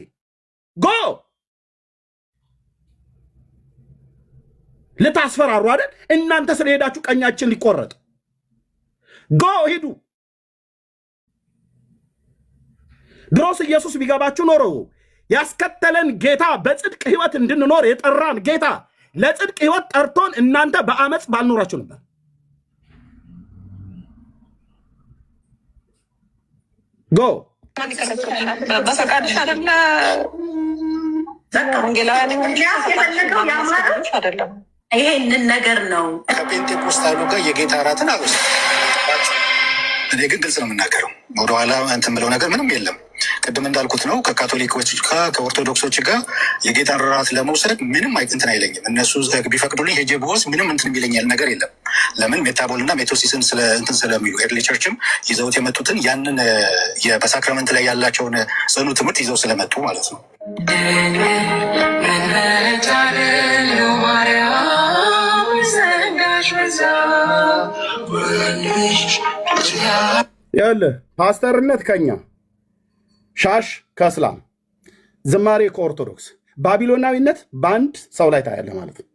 ጎ። ልታስፈራሩ አይደል? እናንተ ስለሄዳችሁ ቀኛችን ሊቆረጥ ጎ ሂዱ። ድሮስ ኢየሱስ ቢገባችሁ ኖሮ ያስከተለን ጌታ በጽድቅ ህይወት እንድንኖር የጠራን ጌታ ለጽድቅ ህይወት ጠርቶን እናንተ በአመፅ ባልኖራችሁ ነበር። ጎ በፈቃድሽ አይደለ አይደለም። ይሄንን ነገር ነው ከፔንቴኮስታሉ ጋር የጌታ እራትን አሉ። እኔ ግን ግልጽ ነው የምናገረው። ወደኋላ እንትን ብለው ነገር ምንም የለም። ቅድም እንዳልኩት ነው ከካቶሊኮች ጋር ከኦርቶዶክሶች ጋር የጌታን እራት ለመውሰድ ምንም እንትን አይለኝም። እነሱ ቢፈቅዱልኝ ሄጄ ብወስድ ምንም እንትን የሚለኛል ነገር የለም። ለምን ሜታቦል እና ሜቶሲስን እንትን ስለሚሉ ኤርሊ ቸርችም ይዘውት የመጡትን ያንን በሳክራመንት ላይ ያላቸውን ጽኑ ትምህርት ይዘው ስለመጡ ማለት ነው። ያለ ፓስተርነት ከኛ ሻሽ ከእስላም ዝማሬ ከኦርቶዶክስ ባቢሎናዊነት በአንድ ሰው ላይ ታያለ ማለት ነው።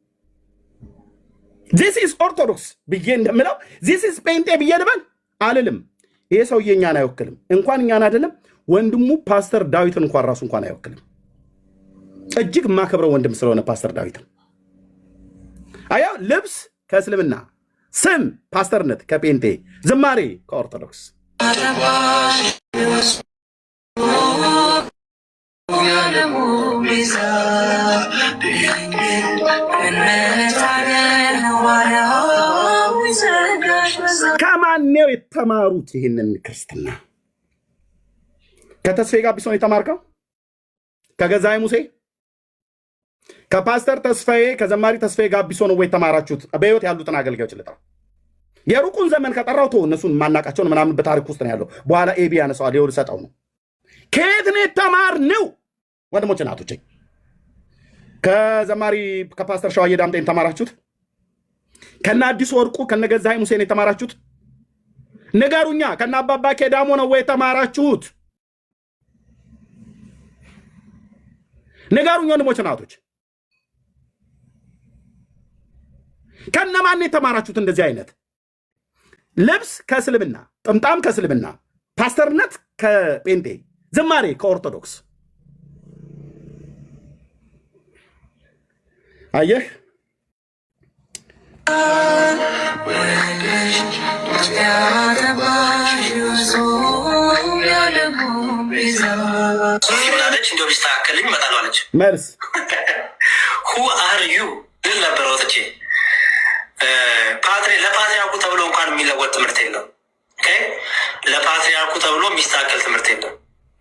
ዚስ ኢዝ ኦርቶዶክስ ብዬ እንደምለው ዚስ ኢዝ ጴንጤ ብዬ ልበል አልልም። ይሄ ሰውዬ እኛን አይወክልም። እንኳን እኛን አይደለም ወንድሙ ፓስተር ዳዊትን እንኳን ራሱ እንኳን አይወክልም። እጅግ የማከብረው ወንድም ስለሆነ ፓስተር ዳዊትን አያው ልብስ ከእስልምና ስም ፓስተርነት ከጴንጤ ዝማሬ ከኦርቶዶክስ ከማነው የተማሩት ይህንን ክርስትና? ከተስፋዬ ጋቢሶን የተማርከው? ከገዛይ ሙሴ? ከፓስተር ተስፋዬ ከዘማሪ ተስፋዬ ጋቢሶን ነው የተማራችሁት? በህይወት ያሉትን አገልጋዮች ልጥራ። የሩቁን ዘመን ከጠራው ተው፣ እነሱን ማናቃቸውን ምናምን በታሪክ ውስጥ ነው ያለው። በኋላ ኤቢ ያነሳዋል። ይኸውልህ ሰጠው ነው። ከየት ነው የተማርነው? ወንድሞች እናቶቼ፣ ከዘማሪ ከፓስተር ሸዋዬ ዳምጤን ተማራችሁት? ከነ አዲሱ ወርቁ ከነ ገዛይ ሙሴን የተማራችሁት? ንገሩኛ። ከነ አባባ ኬዳሞ ነው ወይ የተማራችሁት? ንገሩኝ ወንድሞች እናቶች። ከነማን የተማራችሁት? እንደዚህ አይነት ልብስ ከእስልምና፣ ጥምጣም ከእስልምና፣ ፓስተርነት ከጴንጤ፣ ዝማሬ ከኦርቶዶክስ። አየህ ሶፊምናለች እንዲሁ ቢስተካከልኝ እመጣለሁ አለች። መልስ ሁ አር ዩ ልል ነበር ወጥቼ። ለፓትሪያርኩ ተብሎ እንኳን የሚለወጥ ትምህርት የለም። ለፓትሪያርኩ ተብሎ የሚስተካከል ትምህርት የለም።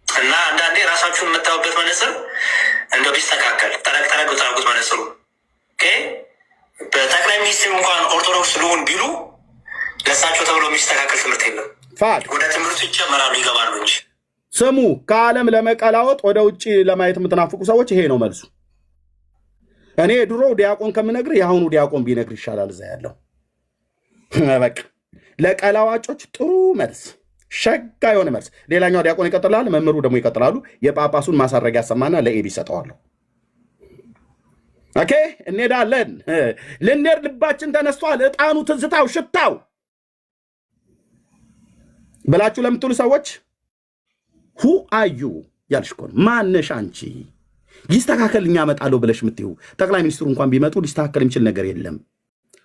እና አንዳንዴ ራሳችሁን የምታዩበት መነጽር እንደው ቢስተካከል ጠረቅ ጠረቅ ብታደርጉት መነጽሩ በጠቅላይ ሚኒስትሩ እንኳን ኦርቶዶክስ ልሁን ቢሉ ለእሳቸው ተብሎ የሚስተካከል ትምህርት የለም። ወደ ትምህርቱ ይጨመራሉ ይገባሉ እንጂ። ስሙ፣ ከዓለም ለመቀላወጥ ወደ ውጭ ለማየት የምትናፍቁ ሰዎች ይሄ ነው መልሱ። እኔ ድሮ ዲያቆን ከምነግር የአሁኑ ዲያቆን ቢነግር ይሻላል። እዛ ያለው በቃ ለቀላዋጮች ጥሩ መልስ፣ ሸጋ የሆነ መልስ። ሌላኛው ዲያቆን ይቀጥላል፣ መምህሩ ደግሞ ይቀጥላሉ። የጳጳሱን ማሳረጊያ ያሰማና ለኤቢ ይሰጠዋለሁ። ኦኬ፣ እንሄዳለን። ልንሄድ ልባችን ተነስቷል። ዕጣኑ፣ ትዝታው፣ ሽታው ብላችሁ ለምትሉ ሰዎች ሁ አዩ ያልሽ እኮ ነው። ማነሽ አንቺ? ይስተካከል እኛ እመጣለሁ ብለሽ የምትይው ጠቅላይ ሚኒስትሩ እንኳን ቢመጡ ሊስተካከል የሚችል ነገር የለም።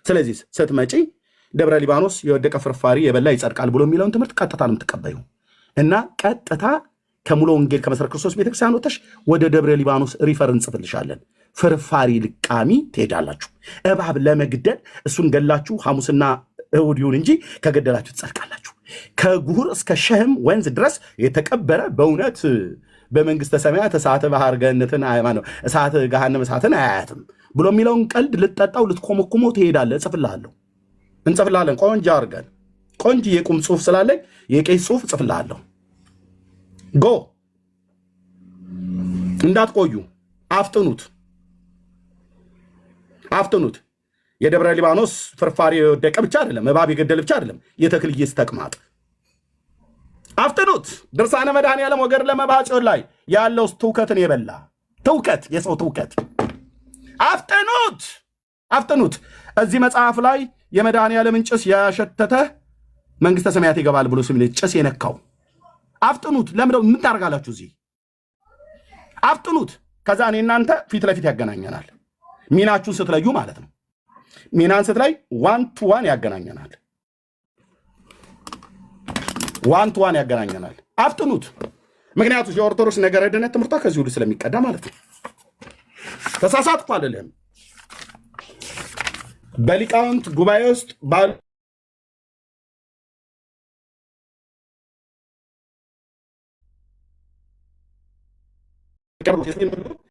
ስለዚህ ስትመጪ ደብረ ሊባኖስ የወደቀ ፍርፋሪ የበላ ይጸድቃል ብሎ የሚለውን ትምህርት ቀጥታ ነው የምትቀበዩ እና ቀጥታ ከሙሉ ወንጌል ከመሰረተ ክርስቶስ ቤተክርስቲያን ወጥተሽ ወደ ደብረ ሊባኖስ ሪፈር እንጽፍልሻለን። ፍርፋሪ ልቃሚ ትሄዳላችሁ። እባብ ለመግደል እሱን ገላችሁ ሐሙስና እሑድ ይሁን እንጂ ከገደላችሁ ትጸድቃላችሁ። ከጉሁር እስከ ሸህም ወንዝ ድረስ የተቀበረ በእውነት በመንግስተ ሰማያት እሳተ ባህር ገነትን ነው እሳተ ገሃነም እሳትን አያያትም ብሎ የሚለውን ቀልድ ልትጠጣው ልትኮመኩመው ትሄዳለህ። እጽፍልሃለሁ፣ እንጽፍልሃለን። ቆንጆ አድርገን ቆንጆ የቁም ጽሁፍ ስላለኝ የቄስ ጽሁፍ እጽፍልሃለሁ። ጎ እንዳትቆዩ፣ አፍጥኑት፣ አፍጥኑት። የደብረ ሊባኖስ ፍርፋሪ የወደቀ ብቻ አይደለም፣ እባብ የገደል ብቻ አይደለም፣ የተክልዬስ ተቅማጥ አፍጥኑት። ድርሳነ መድኃኔዓለም ወገር ለመባጮን ላይ ያለው ትውከትን የበላ ትውከት፣ የሰው ትውከት አፍጥኑት፣ አፍጥኑት። እዚህ መጽሐፍ ላይ የመድኃኔዓለምን ጭስ ያሸተተ መንግስተ ሰማያት ይገባል ብሎ ስም ጭስ የነካው አፍጥኑት። ለምደው ምን ታደርጋላችሁ? እዚህ አፍጥኑት። ከዛ እኔ እናንተ ፊት ለፊት ያገናኘናል። ሚናችሁን ስትለዩ ማለት ነው። ሚናን ስትላይ ዋን ቱ ዋን ያገናኘናል። ዋን ቱ ዋን ያገናኘናል። አፍጥኑት። ምክንያቱም የኦርቶዶክስ ነገረ ድነት ትምህርቷ ከዚህ ሁሉ ስለሚቀዳ ማለት ነው። ተሳሳትኩ አልልህም። በሊቃውንት ጉባኤ ውስጥ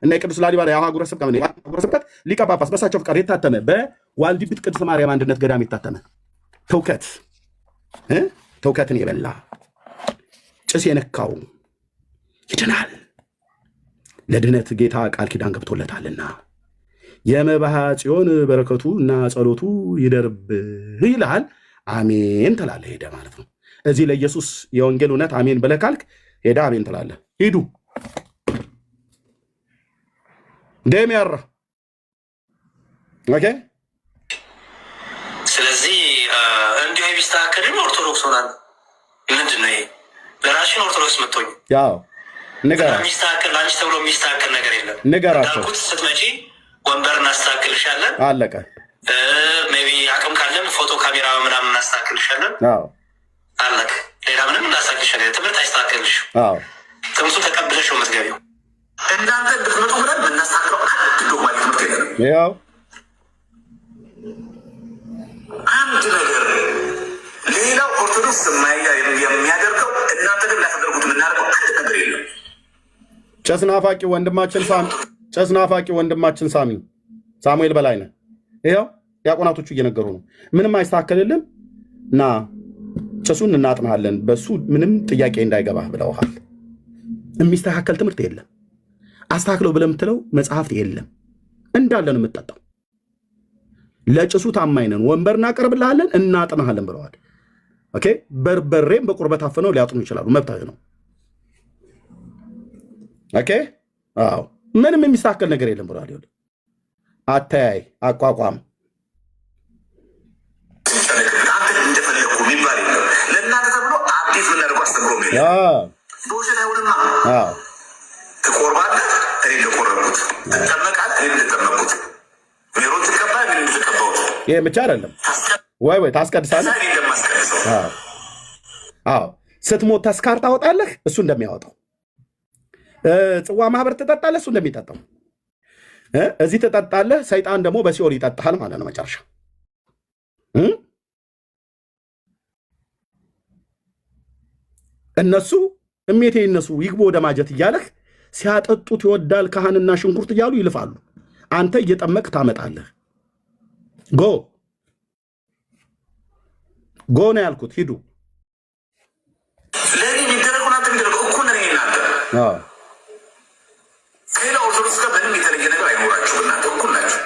እና የቅዱስ ላሊበላ የአህጉረ ስብከት ሊቀ ጳጳስ በሳቸው ፍቃድ የታተመ በዋልድቢት ቅድስት ማርያም አንድነት ገዳም የታተመ ትውከትን የበላ ጭስ የነካው ይድናል፣ ለድነት ጌታ ቃል ኪዳን ገብቶለታልና የመባሃ ጽዮን በረከቱ እና ጸሎቱ ይደርብህ ይልሃል። አሜን ትላለህ። ሄደ ማለት ነው። እዚህ ለኢየሱስ የወንጌል እውነት አሜን ብለህ ካልክ ሄደ አሜን ትላለህ። ሂዱ ደሚያራ ኦኬ። ስለዚህ እንዲሁ ቢስተካከልም ኦርቶዶክስ ሆናል። ምንድን ነው ይሄ? ለራሽን ኦርቶዶክስ መጥቶኝ ያው ንገራቸው። የሚስተካከል ለአንቺ ተብሎ የሚስተካከል ነገር የለም። ንገራቸው። እንዳልኩት ስትመጪ ወንበር እናስተካክልሻለን። አለቀ። ሜይ ቢ አቅም ካለን ፎቶ ካሜራ ምናምን እናስተካክልሻለን። አለቀ። ሌላ ምንም እናስተካክልሻለን። ትምህርት አይስተካከልሽ። ትምህርቱ ተቀብለሽ ነው የምትገቢው። እናንተ እንድትመጡ ብለን የምናስተካክለው አንድ ዶግማ ትምህርት የለንም። ያው አንድ ነገር ሌላው ኦርቶዶክስ የሚያደርገው እናንተ ግን ላተደርጉት የምናደርገው አንድ ነገር የለም። ጨስናፋቂ ወንድማችን ሳሙኤል በላይነህ ይኸው ዲያቆናቶቹ እየነገሩ ነው። ምንም አይስተካከልልም እና ጭሱን እናጥናለን፣ በሱ ምንም ጥያቄ እንዳይገባህ ብለውሃል። የሚስተካከል ትምህርት የለም። አስተካክለው ብለህ የምትለው መጽሐፍት የለም። እንዳለ ነው የምትጠጣው። ለጭሱ ታማኝ ነን፣ ወንበር እናቀርብልሃለን፣ እናጥናሃለን ብለዋል። ኦኬ። በርበሬም በቁርበት አፍነው ሊያጥኑ ይችላሉ፣ መብታዊ ነው። ኦኬ። አዎ፣ ምንም የሚስተካከል ነገር የለም ብለዋል። ይኸውልህ አተያይ አቋቋም እንደፈለጉ የሚባል የለም። ለእናንተ ተብሎ አብዴት ምናደርጉ አስተምሮ በውሸት አይሆንማ። ትቆርባለህ፣ እኔ እንደቆረብኩት፣ ትጠመቃለህ፣ እኔ እንደጠመቅኩት፣ ሜሮን ትቀባ፣ እኔ እንደተቀባሁት። ይህ ብቻ አይደለም ወይ ታስቀድሳለህ። ስትሞት ተስካር ታወጣለህ፣ እሱ እንደሚያወጣው። ጽዋ ማህበር ትጠጣለህ፣ እሱ እንደሚጠጣው። እዚህ ትጠጣለህ፣ ሰይጣን ደግሞ በሲኦል ይጠጣሃል ማለት ነው መጨረሻ። እነሱ እሜቴ እነሱ ይግቦ ወደ ማጀት እያለህ ሲያጠጡት ይወዳል ካህንና ሽንኩርት እያሉ ይልፋሉ። አንተ እየጠመቅ ታመጣለህ። ጎ ነው ያልኩት። ሂዱ ለእኔ የሚደረጉ ናንተ የሚደረጉ እኮ ነን። እናንተ ከሌላ ኦርቶዶክስ ጋር ምንም የተለየ ነገር አይኖራችሁ። እናንተ እኩል ናችሁ።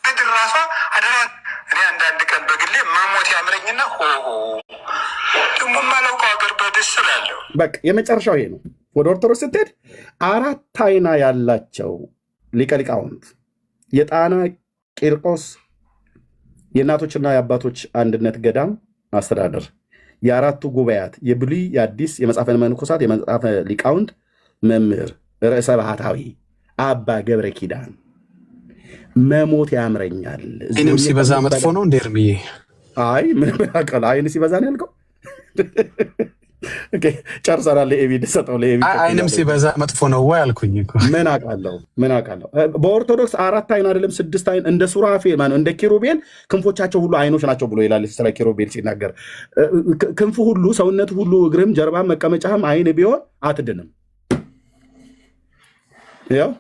ምድር ራሷ አደራ። እኔ አንዳንድ ቀን በግሌ መሞት ያምረኝና ደግሞ የማላውቀው ሀገር በደስ ስላለሁ በቃ የመጨረሻው ይሄ ነው። ወደ ኦርቶዶክስ ስትሄድ 4 አይና ያላቸው ሊቀ ሊቃውንት የጣና ቂርቆስ የእናቶችና የአባቶች አንድነት ገዳም አስተዳደር፣ የአራቱ ጉባኤያት፣ የብሉይ የአዲስ የመጽሐፈ መነኮሳት የመጽሐፈ ሊቃውንት መምህር ርዕሰ ባህታዊ አባ ገብረ ኪዳን መሞት ያምረኛል። አይንም ሲበዛ መጥፎ ነው እንደ እርምዬ። አይ ምንም ያውቃል። አይን ሲበዛ ነው ያልከው። ጨርሰናል። ለኤቢ ሰጠው። ለኤቢ አይንም ሲበዛ መጥፎ ነው ወይ አልኩኝ እኮ። ምን አውቃለሁ። በኦርቶዶክስ 4 አይን አይደለም 6 አይን እንደ ሱራፌል ማለት እንደ ኪሩቤል ክንፎቻቸው ሁሉ አይኖች ናቸው ብሎ ይላል ስለ ኪሩቤል ሲናገር። ክንፉ ሁሉ ሰውነት ሁሉ እግርም ጀርባም መቀመጫህም አይን ቢሆን አትድንም። ያው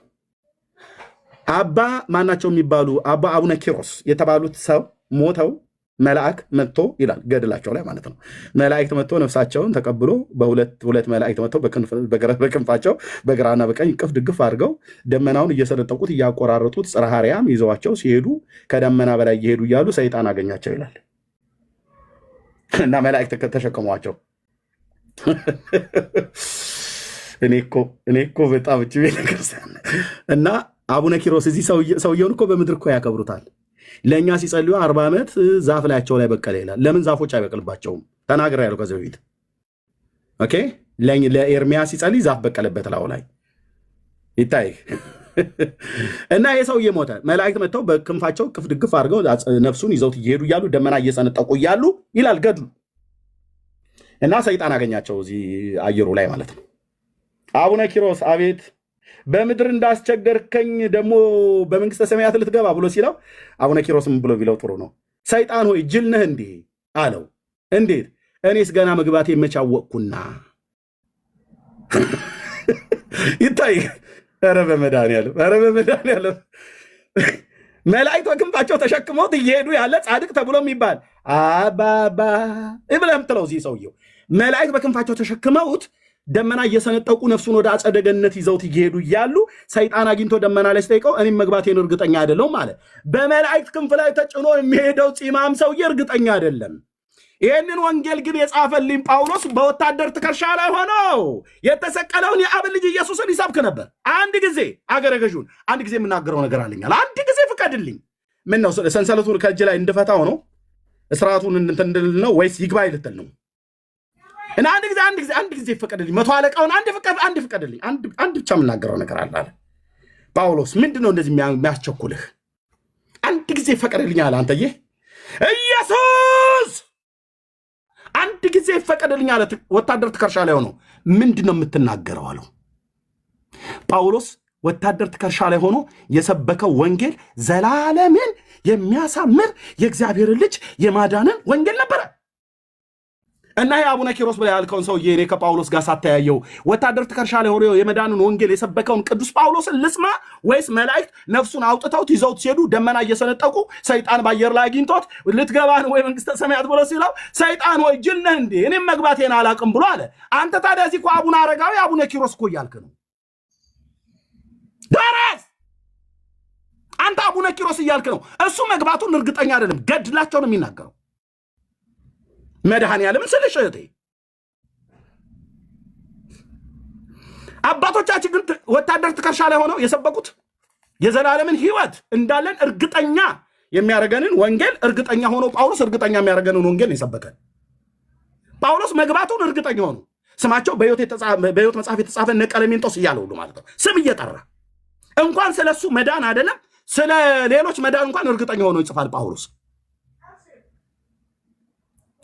አባ ማናቸው የሚባሉ አባ አቡነ ኪሮስ የተባሉት ሰው ሞተው መልአክ መጥቶ ይላል ገድላቸው ላይ ማለት ነው። መላእክት መጥቶ ነፍሳቸውን ተቀብሎ በሁለት መላእክት መጥቶ በክንፋቸው በግራና በቀኝ ቅፍ ድግፍ አድርገው ደመናውን እየሰነጠቁት እያቆራረጡት ጽርሐ አርያም ይዘዋቸው ሲሄዱ ከደመና በላይ እየሄዱ እያሉ ሰይጣን አገኛቸው ይላል እና መላእክት ተሸክሟቸው እኔ እኮ በጣም እጅ ቤተክርስቲያን እና አቡነ ኪሮስ እዚህ ሰውየውን እኮ በምድር እኮ ያከብሩታል። ለእኛ ሲጸልዩ 40 ዓመት ዛፍ ላያቸው ላይ በቀለ ይላል። ለምን ዛፎች አይበቅልባቸውም? ተናግሬያለሁ ከዚህ በፊት። ኦኬ። ለኤርሚያስ ሲጸልይ ዛፍ በቀለበት ላዩ ላይ ይታይ እና የሰውዬ ሞተ። መላእክት መጥተው በክንፋቸው ቅፍ ድግፍ አድርገው ነፍሱን ይዘውት እየሄዱ እያሉ ደመና እየሰነጠቁ እያሉ ይላል ገድሉ እና ሰይጣን አገኛቸው እዚህ አየሩ ላይ ማለት ነው። አቡነ ኪሮስ አቤት በምድር እንዳስቸገርከኝ ደግሞ በመንግስተ ሰማያት ልትገባ ብሎ ሲለው አቡነ ኪሮስም ብሎ ቢለው ጥሩ ነው። ሰይጣን ሆይ ጅል ነህ እንዴ አለው። እንዴት? እኔስ ገና መግባቴ መቻወቅኩና ይታይ ኧረ በመድኃኒዓለም መላእክት በክንፋቸው ተሸክመውት እየሄዱ ያለ ጻድቅ ተብሎ የሚባል አባባ ብለህ የምትለው እዚህ ሰውየው መላእክት በክንፋቸው ተሸክመውት ደመና እየሰነጠቁ ነፍሱን ወደ አጸደ ገነት ይዘውት እየሄዱ እያሉ ሰይጣን አግኝቶ ደመና ላይ ሲጠይቀው እኔም መግባቴን እርግጠኛ አይደለሁም አለ። በመላእክት ክንፍ ላይ ተጭኖ የሚሄደው ፂማም ሰውዬ እርግጠኛ አይደለም። ይህንን ወንጌል ግን የጻፈልኝ ጳውሎስ በወታደር ትከሻ ላይ ሆነው የተሰቀለውን የአብ ልጅ ኢየሱስን ይሰብክ ነበር። አንድ ጊዜ አገረ ገዡን አንድ ጊዜ የምናገረው ነገር አለኛል። አንድ ጊዜ ፍቀድልኝ። ምን ነው ሰንሰለቱን ከእጅ ላይ እንድፈታው ነው? እስራቱን እንድል ነው ወይስ ይግባኝ ልትል ነው? እና አንድ ጊዜ ፍቀድልኝ። መቶ አለቃውን አንድ ፍቀድልኝ። አንድ ብቻ የምናገረው ነገር አለ አለ ጳውሎስ። ምንድነው እንደዚህ የሚያስቸኩልህ? አንድ ጊዜ ፈቀድልኝ አለ። አንተዬ ኢየሱስ አንድ ጊዜ ፈቀድልኝ አለ። ወታደር ትከሻ ላይ ሆኖ ምንድነው የምትናገረው አለው። ጳውሎስ ወታደር ትከሻ ላይ ሆኖ የሰበከው ወንጌል ዘላለምን የሚያሳምር የእግዚአብሔርን ልጅ የማዳንን ወንጌል ነበረ። እና የአቡነ ኪሮስ ብላ ያልከውን ሰውዬ እኔ ከጳውሎስ ጋር ሳተያየው ወታደር ትከሻ ላይ ሆኖ የመዳንን ወንጌል የሰበከውን ቅዱስ ጳውሎስን ልስማ ወይስ መላእክት ነፍሱን አውጥተውት ይዘውት ሲሄዱ ደመና እየሰነጠቁ ሰይጣን በአየር ላይ አግኝቶት ልትገባ ነው ወይ መንግስተ ሰማያት ብሎ ሲለው ሰይጣን ወይ ጅል ነህ እንዴ እኔም መግባቴን አላቅም ብሎ አለ። አንተ ታዲያ እዚህ እኮ አቡነ አረጋዊ አቡነ ኪሮስ እኮ እያልክ ነው። ደረስ አንተ አቡነ ኪሮስ እያልክ ነው። እሱ መግባቱን እርግጠኛ አይደለም። ገድላቸው ነው የሚናገረው። መድኃኒዓለም ስልሽ እህቴ አባቶቻችን ግን ወታደር ትከሻ ላይ ሆነው የሰበኩት የዘላለምን ሕይወት እንዳለን እርግጠኛ የሚያደርገንን ወንጌል እርግጠኛ ሆኖ ጳውሎስ እርግጠኛ የሚያደርገንን ወንጌል የሰበከን ጳውሎስ መግባቱን እርግጠኛ ሆኖ ስማቸው በሕይወት መጽሐፍ የተጻፈ እነ ቀለሜንጦስ እያለ ሁሉ ማለት ነው ስም እየጠራ እንኳን ስለሱ መዳን አይደለም ስለ ሌሎች መዳን እንኳን እርግጠኛ ሆኖ ይጽፋል ጳውሎስ።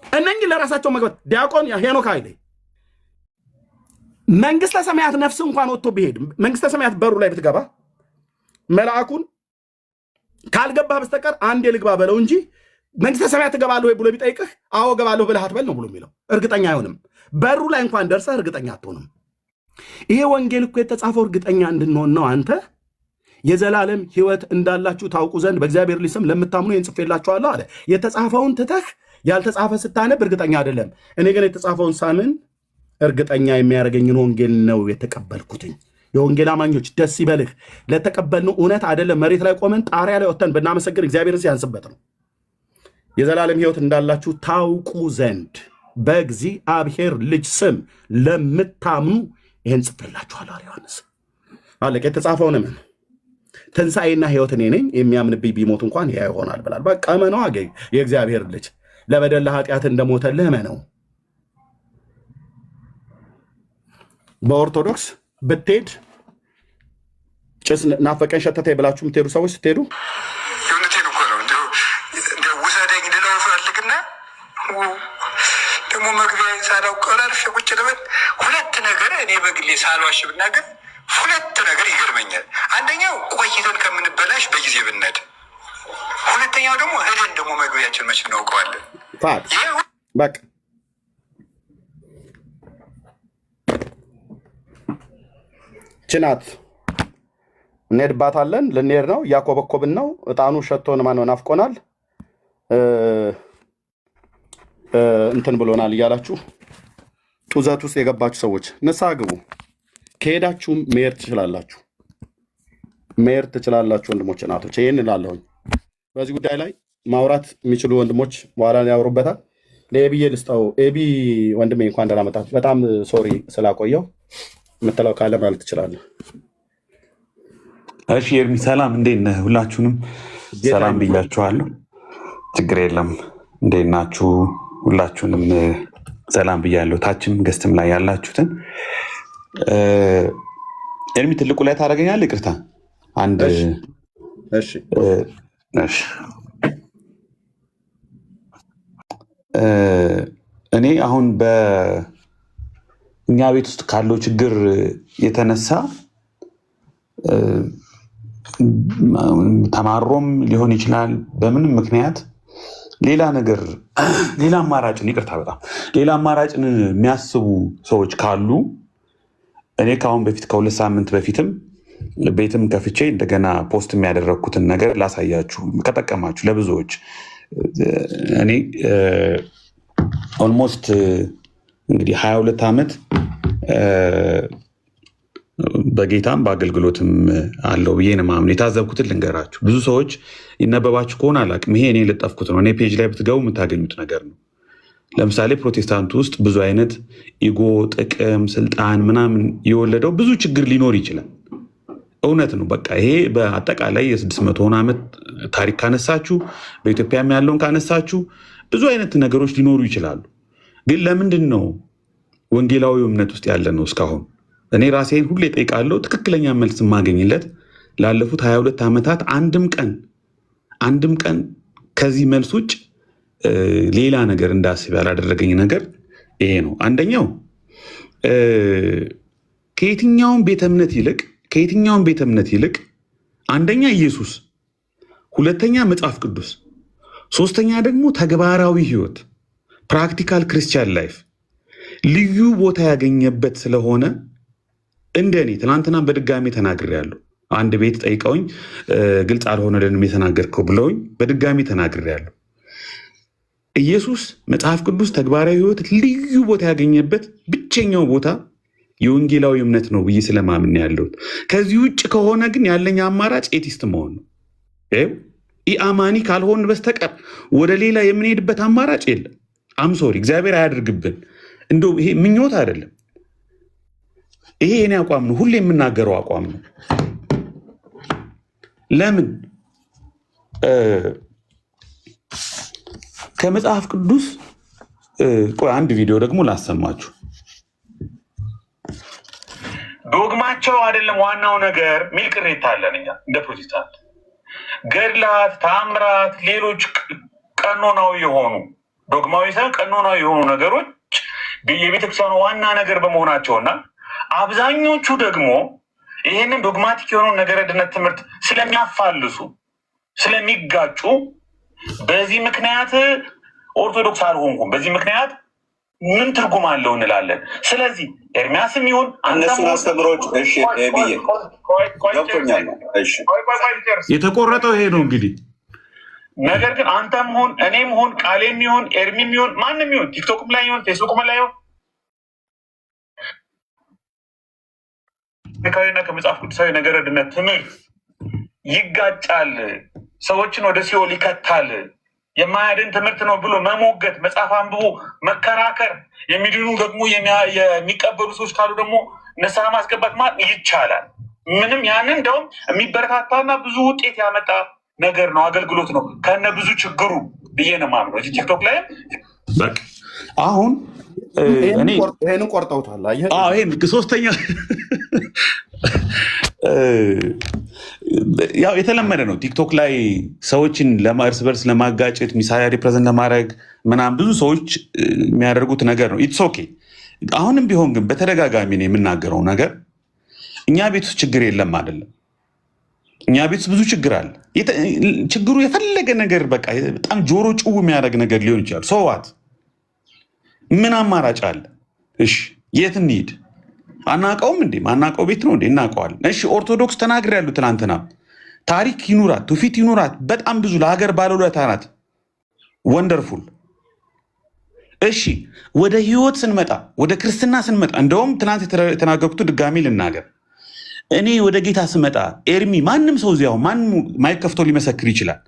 እነኚህ ለራሳቸው መግባት ዲያቆን ሄኖክ ኃይሌ መንግስተ ሰማያት ነፍስ እንኳን ወጥቶ ቢሄድ መንግስተ ሰማያት በሩ ላይ ብትገባ መልአኩን ካልገባህ በስተቀር አንዴ ልግባ በለው እንጂ መንግስተ ሰማያት ትገባለህ ወይ ብሎ ቢጠይቅህ አዎ ገባለሁ ብለህ አትበል ነው ብሎ የሚለው። እርግጠኛ አይሆንም። በሩ ላይ እንኳን ደርሰህ እርግጠኛ አትሆንም። ይሄ ወንጌል እኮ የተጻፈው እርግጠኛ እንድንሆን ነው። አንተ የዘላለም ሕይወት እንዳላችሁ ታውቁ ዘንድ በእግዚአብሔር ልጅ ስም ለምታምኑ ይህን ጽፌላችኋለሁ አለ። የተጻፈውን ትተህ ያልተጻፈ ስታነብ እርግጠኛ አይደለም። እኔ ግን የተጻፈውን ሳምን እርግጠኛ የሚያደርገኝን ወንጌል ነው የተቀበልኩትኝ። የወንጌል አማኞች ደስ ይበልህ። ለተቀበልነው እውነት አይደለም መሬት ላይ ቆመን ጣሪያ ላይ ወጥተን ብናመሰግን እግዚአብሔርን ሲያንስበት ነው። የዘላለም ሕይወት እንዳላችሁ ታውቁ ዘንድ በእግዚአብሔር ልጅ ስም ለምታምኑ ይህን ጽፌላችኋለሁ አለ ዮሐንስ። አለቀ። የተጻፈውን ምን ትንሣኤና ሕይወት እኔ ነኝ፣ የሚያምንብኝ ቢሞት እንኳን ያ ይሆናል ብላል። በቃ እመነው። የእግዚአብሔር ልጅ ለበደል ለኃጢአት እንደሞተልህ እመነው። በኦርቶዶክስ ብትሄድ ጭስ ናፈቀኝ ሸተተኝ ብላችሁ የምትሄዱ ሰዎች ስትሄዱ የእውነቴን እኮ ነው። እንደው ውሰደኝ ልለው ፈልግና ደግሞ መግቢያ ሳላውቅ አላልፌ ቁጭ ልበል። ሁለት ነገር እኔ በግሌ ሳልዋሽ ብናገር ሁለት ነገር ይገርመኛል። አንደኛው ቆይተን ከምንበላሽ በጊዜ ብነድ፣ ሁለተኛው ደግሞ ሄደን ደግሞ መግቢያችን መች እናውቀዋለን። በቃ ችናት እንሄድባታለን። ልንሄድ ነው። እያኮበኮብን ነው። እጣኑ ሸቶን ማነው ናፍቆናል፣ እንትን ብሎናል እያላችሁ ጡዘት ውስጥ የገባችሁ ሰዎች ንስሐ ግቡ። ከሄዳችሁም መሄድ ትችላላችሁ፣ መሄድ ትችላላችሁ። ወንድሞች እናቶች፣ ይህን እላለሁኝ። በዚህ ጉዳይ ላይ ማውራት የሚችሉ ወንድሞች በኋላ ያወሩበታል። ለኤቢዬ ልስጠው። ኤቢ ወንድሜ እንኳን ደህና መጣህ። በጣም ሶሪ ስላቆየው የምትለው ካለ ማለት ትችላለህ። እሺ ኤርሚ ሰላም፣ እንዴት ነህ? ሁላችሁንም ሰላም ብያችኋለሁ። ችግር የለም። እንዴት ናችሁ? ሁላችሁንም ሰላም ብያለሁ። ታችም ገስትም ላይ ያላችሁትን ኤርሚ ትልቁ ላይ ታደርገኛለህ? ይቅርታ አንድ እሺ እኔ አሁን በእኛ ቤት ውስጥ ካለው ችግር የተነሳ ተማሮም ሊሆን ይችላል፣ በምንም ምክንያት ሌላ አማራጭን ይቅርታ፣ በጣም ሌላ አማራጭን የሚያስቡ ሰዎች ካሉ እኔ ከአሁን በፊት ከ2 ሳምንት በፊትም ቤትም ከፍቼ እንደገና ፖስት የሚያደረግኩትን ነገር ላሳያችሁ ከጠቀማችሁ ለብዙዎች። እኔ ኦልሞስት እንግዲህ 22 ዓመት በጌታም በአገልግሎትም አለው ብዬ ነው የማምነው። የታዘብኩትን ልንገራችሁ። ብዙ ሰዎች ይነበባችሁ ከሆነ አላውቅም፣ ይሄ እኔ የለጠፍኩት ነው። እኔ ፔጅ ላይ ብትገቡ የምታገኙት ነገር ነው። ለምሳሌ ፕሮቴስታንት ውስጥ ብዙ አይነት ኢጎ፣ ጥቅም፣ ስልጣን ምናምን የወለደው ብዙ ችግር ሊኖር ይችላል። እውነት ነው። በቃ ይሄ በአጠቃላይ የ600 ዓመት ታሪክ ካነሳችሁ፣ በኢትዮጵያም ያለውን ካነሳችሁ ብዙ አይነት ነገሮች ሊኖሩ ይችላሉ። ግን ለምንድን ነው ወንጌላዊ እምነት ውስጥ ያለ ነው እስካሁን? እኔ ራሴን ሁሌ ጠይቃለሁ። ትክክለኛ መልስ የማገኝለት ላለፉት 22 ዓመታት አንድም ቀን ከዚህ መልስ ውጭ ሌላ ነገር እንዳስብ ያላደረገኝ ነገር ይሄ ነው። አንደኛው ከየትኛውም ቤተ እምነት ይልቅ አንደኛ ኢየሱስ፣ ሁለተኛ መጽሐፍ ቅዱስ፣ ሶስተኛ ደግሞ ተግባራዊ ህይወት ፕራክቲካል ክርስቲያን ላይፍ ልዩ ቦታ ያገኘበት ስለሆነ እንደኔ ትናንትና በድጋሚ ተናግሬያለሁ። አንድ ቤት ጠይቀውኝ ግልጽ አልሆነልንም የተናገርከው ብለውኝ በድጋሚ ተናግሬያለሁ። ኢየሱስ፣ መጽሐፍ ቅዱስ፣ ተግባራዊ ህይወት ልዩ ቦታ ያገኘበት ብቸኛው ቦታ የወንጌላዊ እምነት ነው ብዬ ስለማምን ያለሁት። ከዚህ ውጭ ከሆነ ግን ያለኝ አማራጭ ኤቲስት መሆን ነው። ኢአማኒ ካልሆን በስተቀር ወደ ሌላ የምንሄድበት አማራጭ የለም። አምሶሪ እግዚአብሔር አያድርግብን። እንደው ይሄ ምኞት አይደለም። ይሄ የኔ አቋም ነው፣ ሁሌ የምናገረው አቋም ነው። ለምን ከመጽሐፍ ቅዱስ አንድ ቪዲዮ ደግሞ ላሰማችሁ። ዶግማቸው አይደለም ዋናው ነገር ሚል ቅሬታ አለን እኛ እንደ ፕሮቴስታንት። ገድላት፣ ታምራት፣ ሌሎች ቀኖናዊ የሆኑ ዶግማዊ ሳይሆን ቀኖናዊ የሆኑ ነገሮች የቤተክርስቲያኑ ዋና ነገር በመሆናቸውና አብዛኞቹ ደግሞ ይህንን ዶግማቲክ የሆኑ ነገረ ድነት ትምህርት ስለሚያፋልሱ ስለሚጋጩ በዚህ ምክንያት ኦርቶዶክስ አልሆንኩም፣ በዚህ ምክንያት ምን ትርጉም አለው እንላለን። ስለዚህ ኤርሚያስም ይሁን እነሱን አስተምሮች የተቆረጠው ይሄ ነው እንግዲህ። ነገር ግን አንተም ሆን እኔም ሆን ቃሌም ይሁን ኤርሚም ይሁን ማንም ይሁን ቲክቶክም ላይ ይሁን ፌስቡክም ላይ ይሁን ና ከመጽሐፍ ቅዱሳዊ ነገረ ድነት ትምህርት ይጋጫል፣ ሰዎችን ወደ ሲኦል ይከታል፣ የማያድን ትምህርት ነው ብሎ መሞገት፣ መጽሐፍ አንብቦ መከራከር፣ የሚድኑ ደግሞ የሚቀበሉ ሰዎች ካሉ ደግሞ ንስሐ ማስገባት ማለት ይቻላል። ምንም ያንን እንደውም የሚበረታታና ብዙ ውጤት ያመጣ ነገር ነው፣ አገልግሎት ነው ከነ ብዙ ችግሩ ብዬ ነው የማምነው። እዚህ ቲክቶክ ላይም አሁን ይሄንን ቆርጠውታል። ይሄን ሶስተኛ ያው የተለመደ ነው ቲክቶክ ላይ ሰዎችን እርስ በርስ ለማጋጨት ሚሳያ ሪፕሬዘንት ለማድረግ ምናምን ብዙ ሰዎች የሚያደርጉት ነገር ነው። ኢትስ ኦኬ። አሁንም ቢሆን ግን በተደጋጋሚ ነው የምናገረው ነገር እኛ ቤት ውስጥ ችግር የለም አይደለም። እኛ ቤት ውስጥ ብዙ ችግር አለ። ችግሩ የፈለገ ነገር በቃ በጣም ጆሮ ጭው የሚያደርግ ነገር ሊሆን ይችላል። ሰዋት ምን አማራጭ አለ? እሺ የት እንሂድ? አናውቀውም እንዴ? ማናውቀው ቤት ነው እንዴ? እናውቀዋለን። እሺ ኦርቶዶክስ ተናግሬያለሁ ትናንትና። ታሪክ ይኑራት፣ ትውፊት ይኑራት፣ በጣም ብዙ ለሀገር ባለውለታ ናት። ወንደርፉል። እሺ ወደ ህይወት ስንመጣ፣ ወደ ክርስትና ስንመጣ፣ እንደውም ትናንት የተናገርኩት ድጋሚ ልናገር። እኔ ወደ ጌታ ስመጣ ኤርሚ፣ ማንም ሰው እዚያው ማንም ማይክ ከፍቶ ሊመሰክር ይችላል።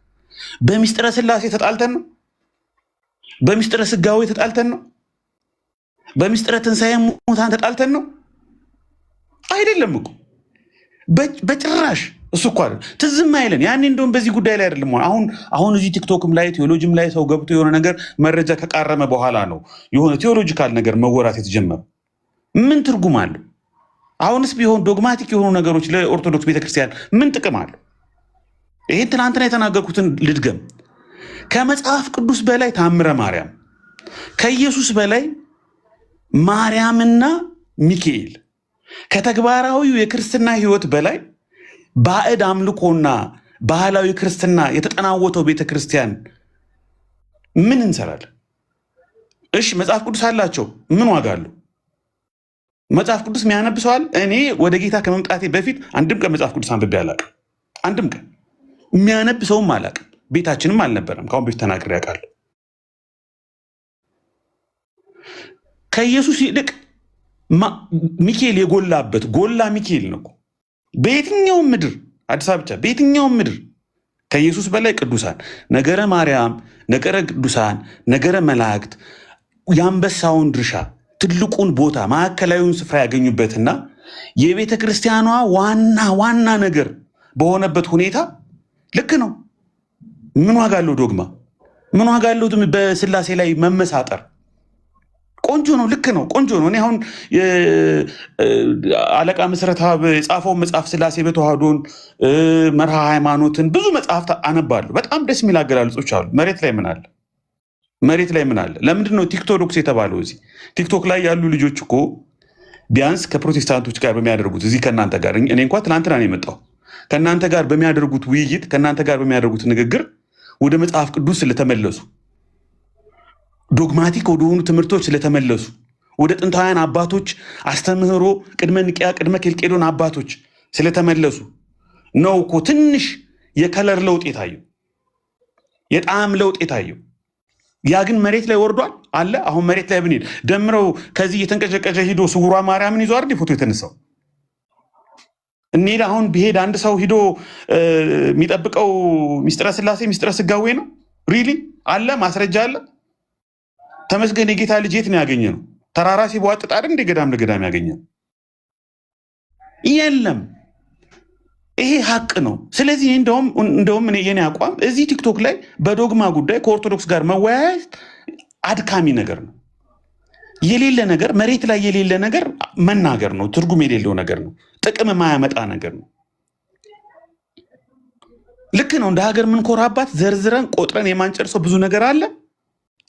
በሚስጥረ ስላሴ ተጣልተን ነው? በሚስጥረ ስጋዌ ተጣልተን ነው? በሚስጥረ ትንሣኤ ሙታን ተጣልተን ነው? አይደለም እኮ በጭራሽ። እሱ እኮ አይደለም ትዝም አይለን። ያኔ እንደውም በዚህ ጉዳይ ላይ አይደለም። አሁን እዚህ ቲክቶክም ላይ ቴዎሎጂም ላይ ሰው ገብቶ የሆነ ነገር መረጃ ከቃረመ በኋላ ነው የሆነ ቴዎሎጂካል ነገር መወራት የተጀመረው። ምን ትርጉም አለው? አሁንስ ቢሆን ዶግማቲክ የሆኑ ነገሮች ለኦርቶዶክስ ቤተክርስቲያን ምን ጥቅም አለው? ይሄን ትናንትና የተናገርኩትን ልድገም። ከመጽሐፍ ቅዱስ በላይ ታምረ ማርያም፣ ከኢየሱስ በላይ ማርያምና ሚካኤል፣ ከተግባራዊው የክርስትና ህይወት በላይ ባዕድ አምልኮና ባህላዊ ክርስትና የተጠናወተው ቤተክርስቲያን ምን እንሰራለን? እሺ መጽሐፍ ቅዱስ አላቸው፣ ምን ዋጋ አለው? መጽሐፍ ቅዱስ የሚያነብሰዋል። እኔ ወደ ጌታ ከመምጣቴ በፊት አንድም ቀን መጽሐፍ ቅዱስ አንብቤ አላውቅም። አንድም ቀን የሚያነብሰውም አላውቅም። ቤታችንም አልነበረም። ከአሁን በፊት ተናግሬ አውቃለሁ። ከኢየሱስ ይልቅ ሚካኤል የጎላበት ጎላ ሚካኤል ነው። በየትኛውም ምድር አዲስ አበባ ብቻ በየትኛውም ምድር ከኢየሱስ በላይ ቅዱሳን ነገረ ማርያም፣ ነገረ ቅዱሳን፣ ነገረ መላእክት የአንበሳውን ድርሻ ትልቁን ቦታ ማዕከላዊውን ስፍራ ያገኙበትና የቤተ ክርስቲያኗ ዋና ነገር በሆነበት ሁኔታ ልክ ነው። ምን ዋጋ አለው ዶግማ? ምን ዋጋ አለው በስላሴ ላይ መመሳጠር? ቆንጆ ነው። ልክ ነው። ቆንጆ ነው። እኔ አሁን አለቃ መሰረታ የጻፈው መጽሐፍ ስላሴ በተዋህዶን መርሃ ሃይማኖትን ብዙ መጽሐፍት አነባለሁ። በጣም ደስ የሚል አገላለጾች አሉ። መሬት ላይ ምን አለ? መሬት ላይ ምን አለ? ለምንድን ነው ቲክቶዶክስ የተባለው? እዚህ ቲክቶክ ላይ ያሉ ልጆች እኮ ቢያንስ ከፕሮቴስታንቶች ጋር በሚያደርጉት እዚህ ከእናንተ ጋር እኔ እንኳ ትናንትና ነው የመጣው ከእናንተ ጋር በሚያደርጉት ውይይት ከእናንተ ጋር በሚያደርጉት ንግግር ወደ መጽሐፍ ቅዱስ ስለተመለሱ ዶግማቲክ ወደሆኑ ትምህርቶች ስለተመለሱ ወደ ጥንታውያን አባቶች አስተምህሮ ቅድመ ኒቅያ ቅድመ ኬልቄዶን አባቶች ስለተመለሱ ነው እኮ ትንሽ የከለር ለውጥ የታየው፣ የጣዕም ለውጥ የታየው። ያ ግን መሬት ላይ ወርዷል አለ። አሁን መሬት ላይ ብንሄድ ደምረው ከዚህ እየተንቀጨቀጨ ሂዶ ስውሯ ማርያምን ይዞ አይደል ፎቶ የተነሳው? እንሂድ አሁን ቢሄድ አንድ ሰው ሂዶ የሚጠብቀው ሚስጥረ ስላሴ ሚስጥረ ስጋዌ ነው ሪሊ አለ። ማስረጃ አለ። ተመስገን የጌታ ልጅ የት ነው ያገኘ ነው? ተራራ ሲቧጥጥ አይደል እንደ ገዳም ለገዳም ያገኘ ነው? የለም። ይሄ ሀቅ ነው። ስለዚህ እንደውም የኔ አቋም እዚህ ቲክቶክ ላይ በዶግማ ጉዳይ ከኦርቶዶክስ ጋር መወያየት አድካሚ ነገር ነው። የሌለ ነገር መሬት ላይ የሌለ ነገር መናገር ነው። ትርጉም የሌለው ነገር ነው። ጥቅም የማያመጣ ነገር ነው። ልክ ነው። እንደ ሀገር ምንኮራባት ዘርዝረን ቆጥረን የማንጨርሰው ብዙ ነገር አለ።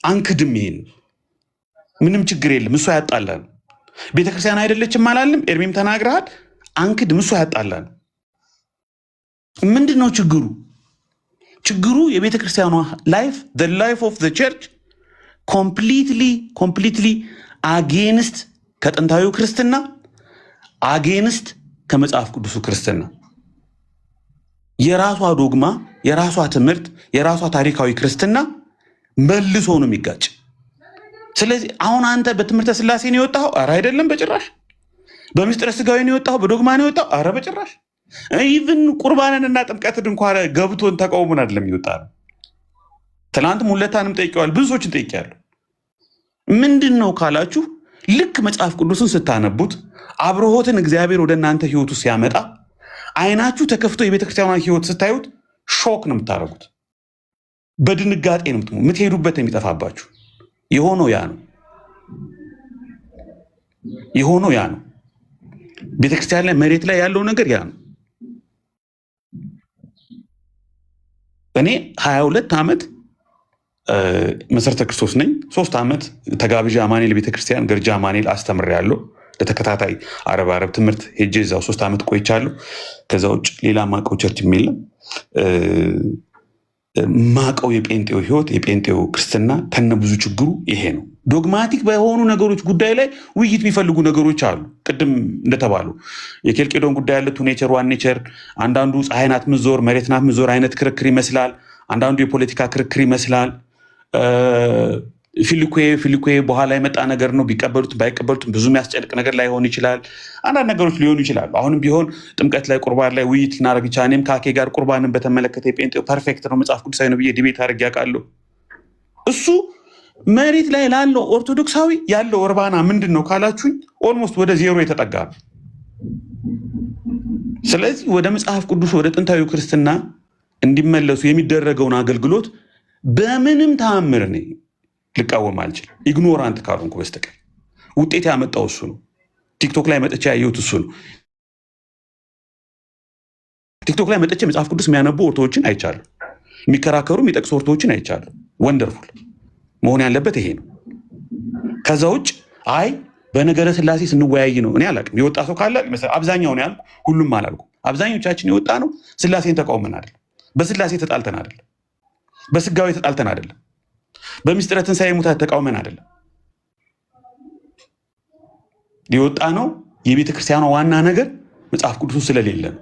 አንክድም። ይሄን ምንም ችግር የለም። እሱ ያጣላል። ቤተክርስቲያን አይደለችም አላልም። ኤርሚም ተናግረሃል። አንክድም። እሱ ያጣላል። ምንድን ነው ችግሩ? ችግሩ የቤተክርስቲያኗ ላይፍ the life of the church completely አጌንስት ከጥንታዊው ክርስትና አጌንስት ከመጽሐፍ ቅዱሱ ክርስትና የራሷ ዶግማ የራሷ ትምህርት የራሷ ታሪካዊ ክርስትና መልሶ ነው የሚጋጭ። ስለዚህ አሁን አንተ በትምህርተ ስላሴ ነው የወጣው? ኧረ አይደለም በጭራሽ። በምስጢረ ስጋዊ ነው የወጣው? በዶግማ ነው የወጣው? ኧረ በጭራሽ። ኢቭን ቁርባንንና ጥምቀትን እንኳን ገብቶን ተቃውሞን አይደለም ይወጣ ነው። ትናንትም ሁለታንም ጠይቀዋል። ብዙ ሰዎችን ጠይቄያለሁ። ምንድን ነው ካላችሁ ልክ መጽሐፍ ቅዱስን ስታነቡት አብርሆትን እግዚአብሔር ወደ እናንተ ህይወቱ ሲያመጣ አይናችሁ ተከፍቶ የቤተክርስቲያኗን ህይወት ስታዩት ሾክ ነው የምታደርጉት። በድንጋጤ ነው የምትሄዱበት የሚጠፋባችሁ። የሆነው ያ ነው። ቤተክርስቲያን ላይ መሬት ላይ ያለው ነገር ያ ነው። እኔ 22 ዓመት መሰረተ ክርስቶስ ነኝ። 3 ዓመት ተጋብዣ አማኑኤል ቤተክርስቲያን ገርጃ አማኑኤል አስተምሬያለሁ። ለተከታታይ አረብ ትምህርት ሄጄ እዛው 3 ዓመት ቆይቻለሁ። ከዛ ውጭ ሌላ ማቀው ቸርች የለም። ማቀው የጴንጤው ህይወት የጴንጤው ክርስትና ከነ ብዙ ችግሩ ይሄ ነው። ዶግማቲክ በሆኑ ነገሮች ጉዳይ ላይ ውይይት የሚፈልጉ ነገሮች አሉ። ቅድም እንደተባሉ የኬልቄዶን ጉዳይ ያለ ቱ ኔቸር ዋን ኔቸር፣ አንዳንዱ ፀሐይ ናት ምዞር መሬት ናት ምዞር አይነት ክርክር ይመስላል። አንዳንዱ የፖለቲካ ክርክር ይመስላል። ፊልኩዌ በኋላ የመጣ ነገር ነው። ቢቀበሉትም ባይቀበሉትም ብዙ የሚያስጨንቅ ነገር ላይሆን ይችላል። አንዳንድ ነገሮች ሊሆኑ ይችላሉ። አሁንም ቢሆን ጥምቀት ላይ ቁርባን ላይ ውይይት ልናደርግ ይቻላል። እኔም ከአኬ ጋር ቁርባንን በተመለከተ የጴንጤው ፐርፌክት ነው መጽሐፍ ቅዱሳዊ ነው ብዬ ዲቤት አድርጌ አውቃለሁ። እሱ መሬት ላይ ላለው ኦርቶዶክሳዊ ያለው እርባና ምንድን ነው ካላችሁኝ ኦልሞስት ወደ ዜሮ የተጠጋ ነው። ስለዚህ ወደ መጽሐፍ ቅዱስ ወደ ጥንታዊ ክርስትና እንዲመለሱ የሚደረገውን አገልግሎት በምንም ተአምር እኔ ልቃወም አልችልም፣ ኢግኖራንት ካልሆንኩ በስተቀር። ውጤት ያመጣው እሱ ነው። ቲክቶክ ላይ መጥቼ ያየሁት እሱ ነው። ቲክቶክ ላይ መጥቼ መጽሐፍ ቅዱስ የሚያነቡ ኦርቶዎችን አይቻለሁ። የሚከራከሩ የሚጠቅሱ ኦርቶዎችን አይቻለሁ። ወንደርፉል መሆን ያለበት ይሄ ነው። ከዛ ውጭ አይ በነገረ ስላሴ ስንወያይ ነው እኔ አላውቅም። የወጣ ሰው ካለ አብዛኛውን ያልኩ ሁሉም አላልኩም። አብዛኞቻችን የወጣ ነው ስላሴን ተቃውመን አይደለም፣ በስላሴ ተጣልተን አይደለም፣ በስጋዊ ተጣልተን አይደለም፣ በምስጢረ ትንሣኤ ሙታት ተቃውመን አይደለም። ሊወጣ ነው። የቤተክርስቲያኗ ዋና ነገር መጽሐፍ ቅዱሱ ስለሌለ ነው።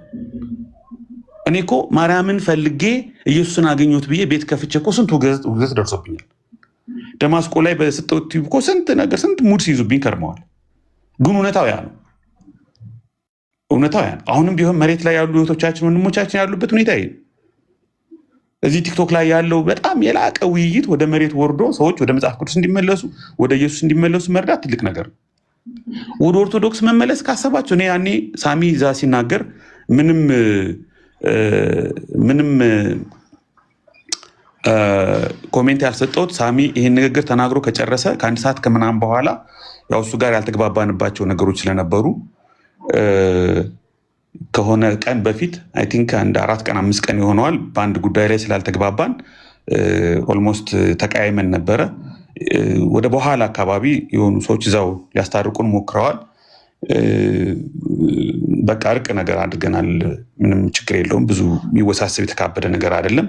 እኔ እኮ ማርያምን ፈልጌ ኢየሱስን አገኘሁት ብዬ ቤት ከፍቼ እኮ ስንት ውግዘት ደርሶብኛል። ደማስቆ ላይ በስጠት እኮ ስንት ነገር ስንት ሙድ ሲይዙብኝ ከርመዋል። ግን እውነታው ያ ነው። እውነታው ያ ነው። አሁንም ቢሆን መሬት ላይ ያሉ እህቶቻችን ወንድሞቻችን ያሉበት ሁኔታ ይሄ ነው። እዚህ ቲክቶክ ላይ ያለው በጣም የላቀ ውይይት ወደ መሬት ወርዶ ሰዎች ወደ መጽሐፍ ቅዱስ እንዲመለሱ ወደ ኢየሱስ እንዲመለሱ መርዳት ትልቅ ነገር ነው። ወደ ኦርቶዶክስ መመለስ ካሰባቸው እኔ ያኔ ሳሚ ዛ ሲናገር ምንም ኮሜንት ያልሰጠሁት ሳሚ ይህን ንግግር ተናግሮ ከጨረሰ ከአንድ ሰዓት ከምናምን በኋላ ያው እሱ ጋር ያልተግባባንባቸው ነገሮች ስለነበሩ ከሆነ ቀን በፊት አይ ቲንክ አንድ 4 ቀን 5 ቀን ይሆነዋል በአንድ ጉዳይ ላይ ስላልተግባባን ኦልሞስት ተቀያይመን ነበረ። ወደ በኋላ አካባቢ የሆኑ ሰዎች እዛው ሊያስታርቁን ሞክረዋል። በቃ እርቅ ነገር አድርገናል። ምንም ችግር የለውም። ብዙ የሚወሳሰብ የተካበደ ነገር አይደለም።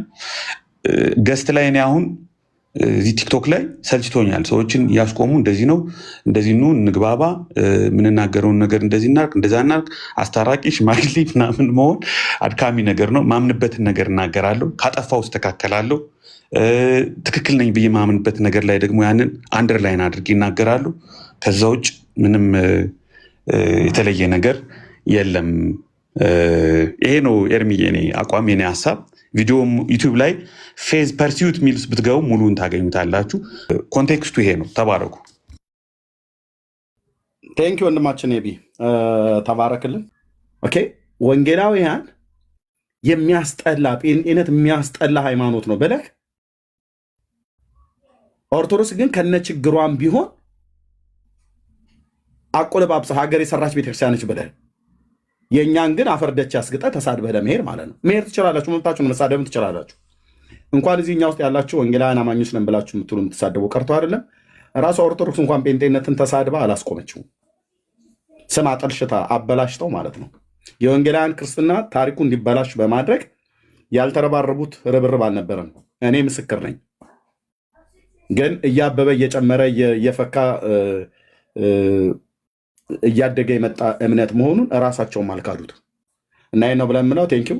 ገስት ላይ እኔ አሁን እዚህ ቲክቶክ ላይ ሰልችቶኛል። ሰዎችን ያስቆሙ እንደዚህ ነው እንደዚህ ነው እንግባባ፣ የምንናገረውን ነገር እንደዚህ እናርቅ እንደዛ እናርቅ፣ አስታራቂ ሽማግሌ ምናምን መሆን አድካሚ ነገር ነው። ማምንበትን ነገር እናገራለሁ፣ ካጠፋው እስተካከላለሁ። ትክክል ነኝ ብዬ ማምንበት ነገር ላይ ደግሞ ያንን አንደርላይን አድርጌ ይናገራሉ። ከዛ ውጭ ምንም የተለየ ነገር የለም። ይሄ ነው ኤርሚዬ የኔ አቋም የኔ ሀሳብ። ቪዲዮ ዩቲዩብ ላይ ፌዝ ፐርሲዩት ሚልስ ብትገቡ ሙሉን ታገኙታላችሁ። ኮንቴክስቱ ይሄ ነው። ተባረኩ። ቴንኪ ወንድማችን ቢ ተባረክልን። ኦኬ ወንጌላውያን የሚያስጠላ ጴንጤነት የሚያስጠላ ሃይማኖት ነው ብለህ ኦርቶዶክስ ግን ከነችግሯን ቢሆን አቆለባብሰህ ሀገር የሰራች ቤተክርስቲያኖች ብለህ የእኛን ግን አፈርደች ያስግጠ ተሳድበህ ለመሄድ ማለት ነው። መሄድ ትችላላችሁ፣ መብታችሁን መሳደብም ትችላላችሁ። እንኳን እዚህ እኛ ውስጥ ያላችሁ ወንጌላውያን አማኞች ነን ብላችሁ የምትሉ የምትሳደቡ ቀርቶ አይደለም ራሷ ኦርቶዶክስ እንኳን ጴንጤነትን ተሳድባ አላስቆመችውም። ስም አጠልሽታ አበላሽተው ማለት ነው። የወንጌላውያን ክርስትና ታሪኩ እንዲበላሽ በማድረግ ያልተረባረቡት ርብርብ አልነበረም። እኔ ምስክር ነኝ። ግን እያበበ እየጨመረ እየፈካ እያደገ የመጣ እምነት መሆኑን እራሳቸውም አልካዱት እና ይህ ነው ብለን ምለው ቴንኪው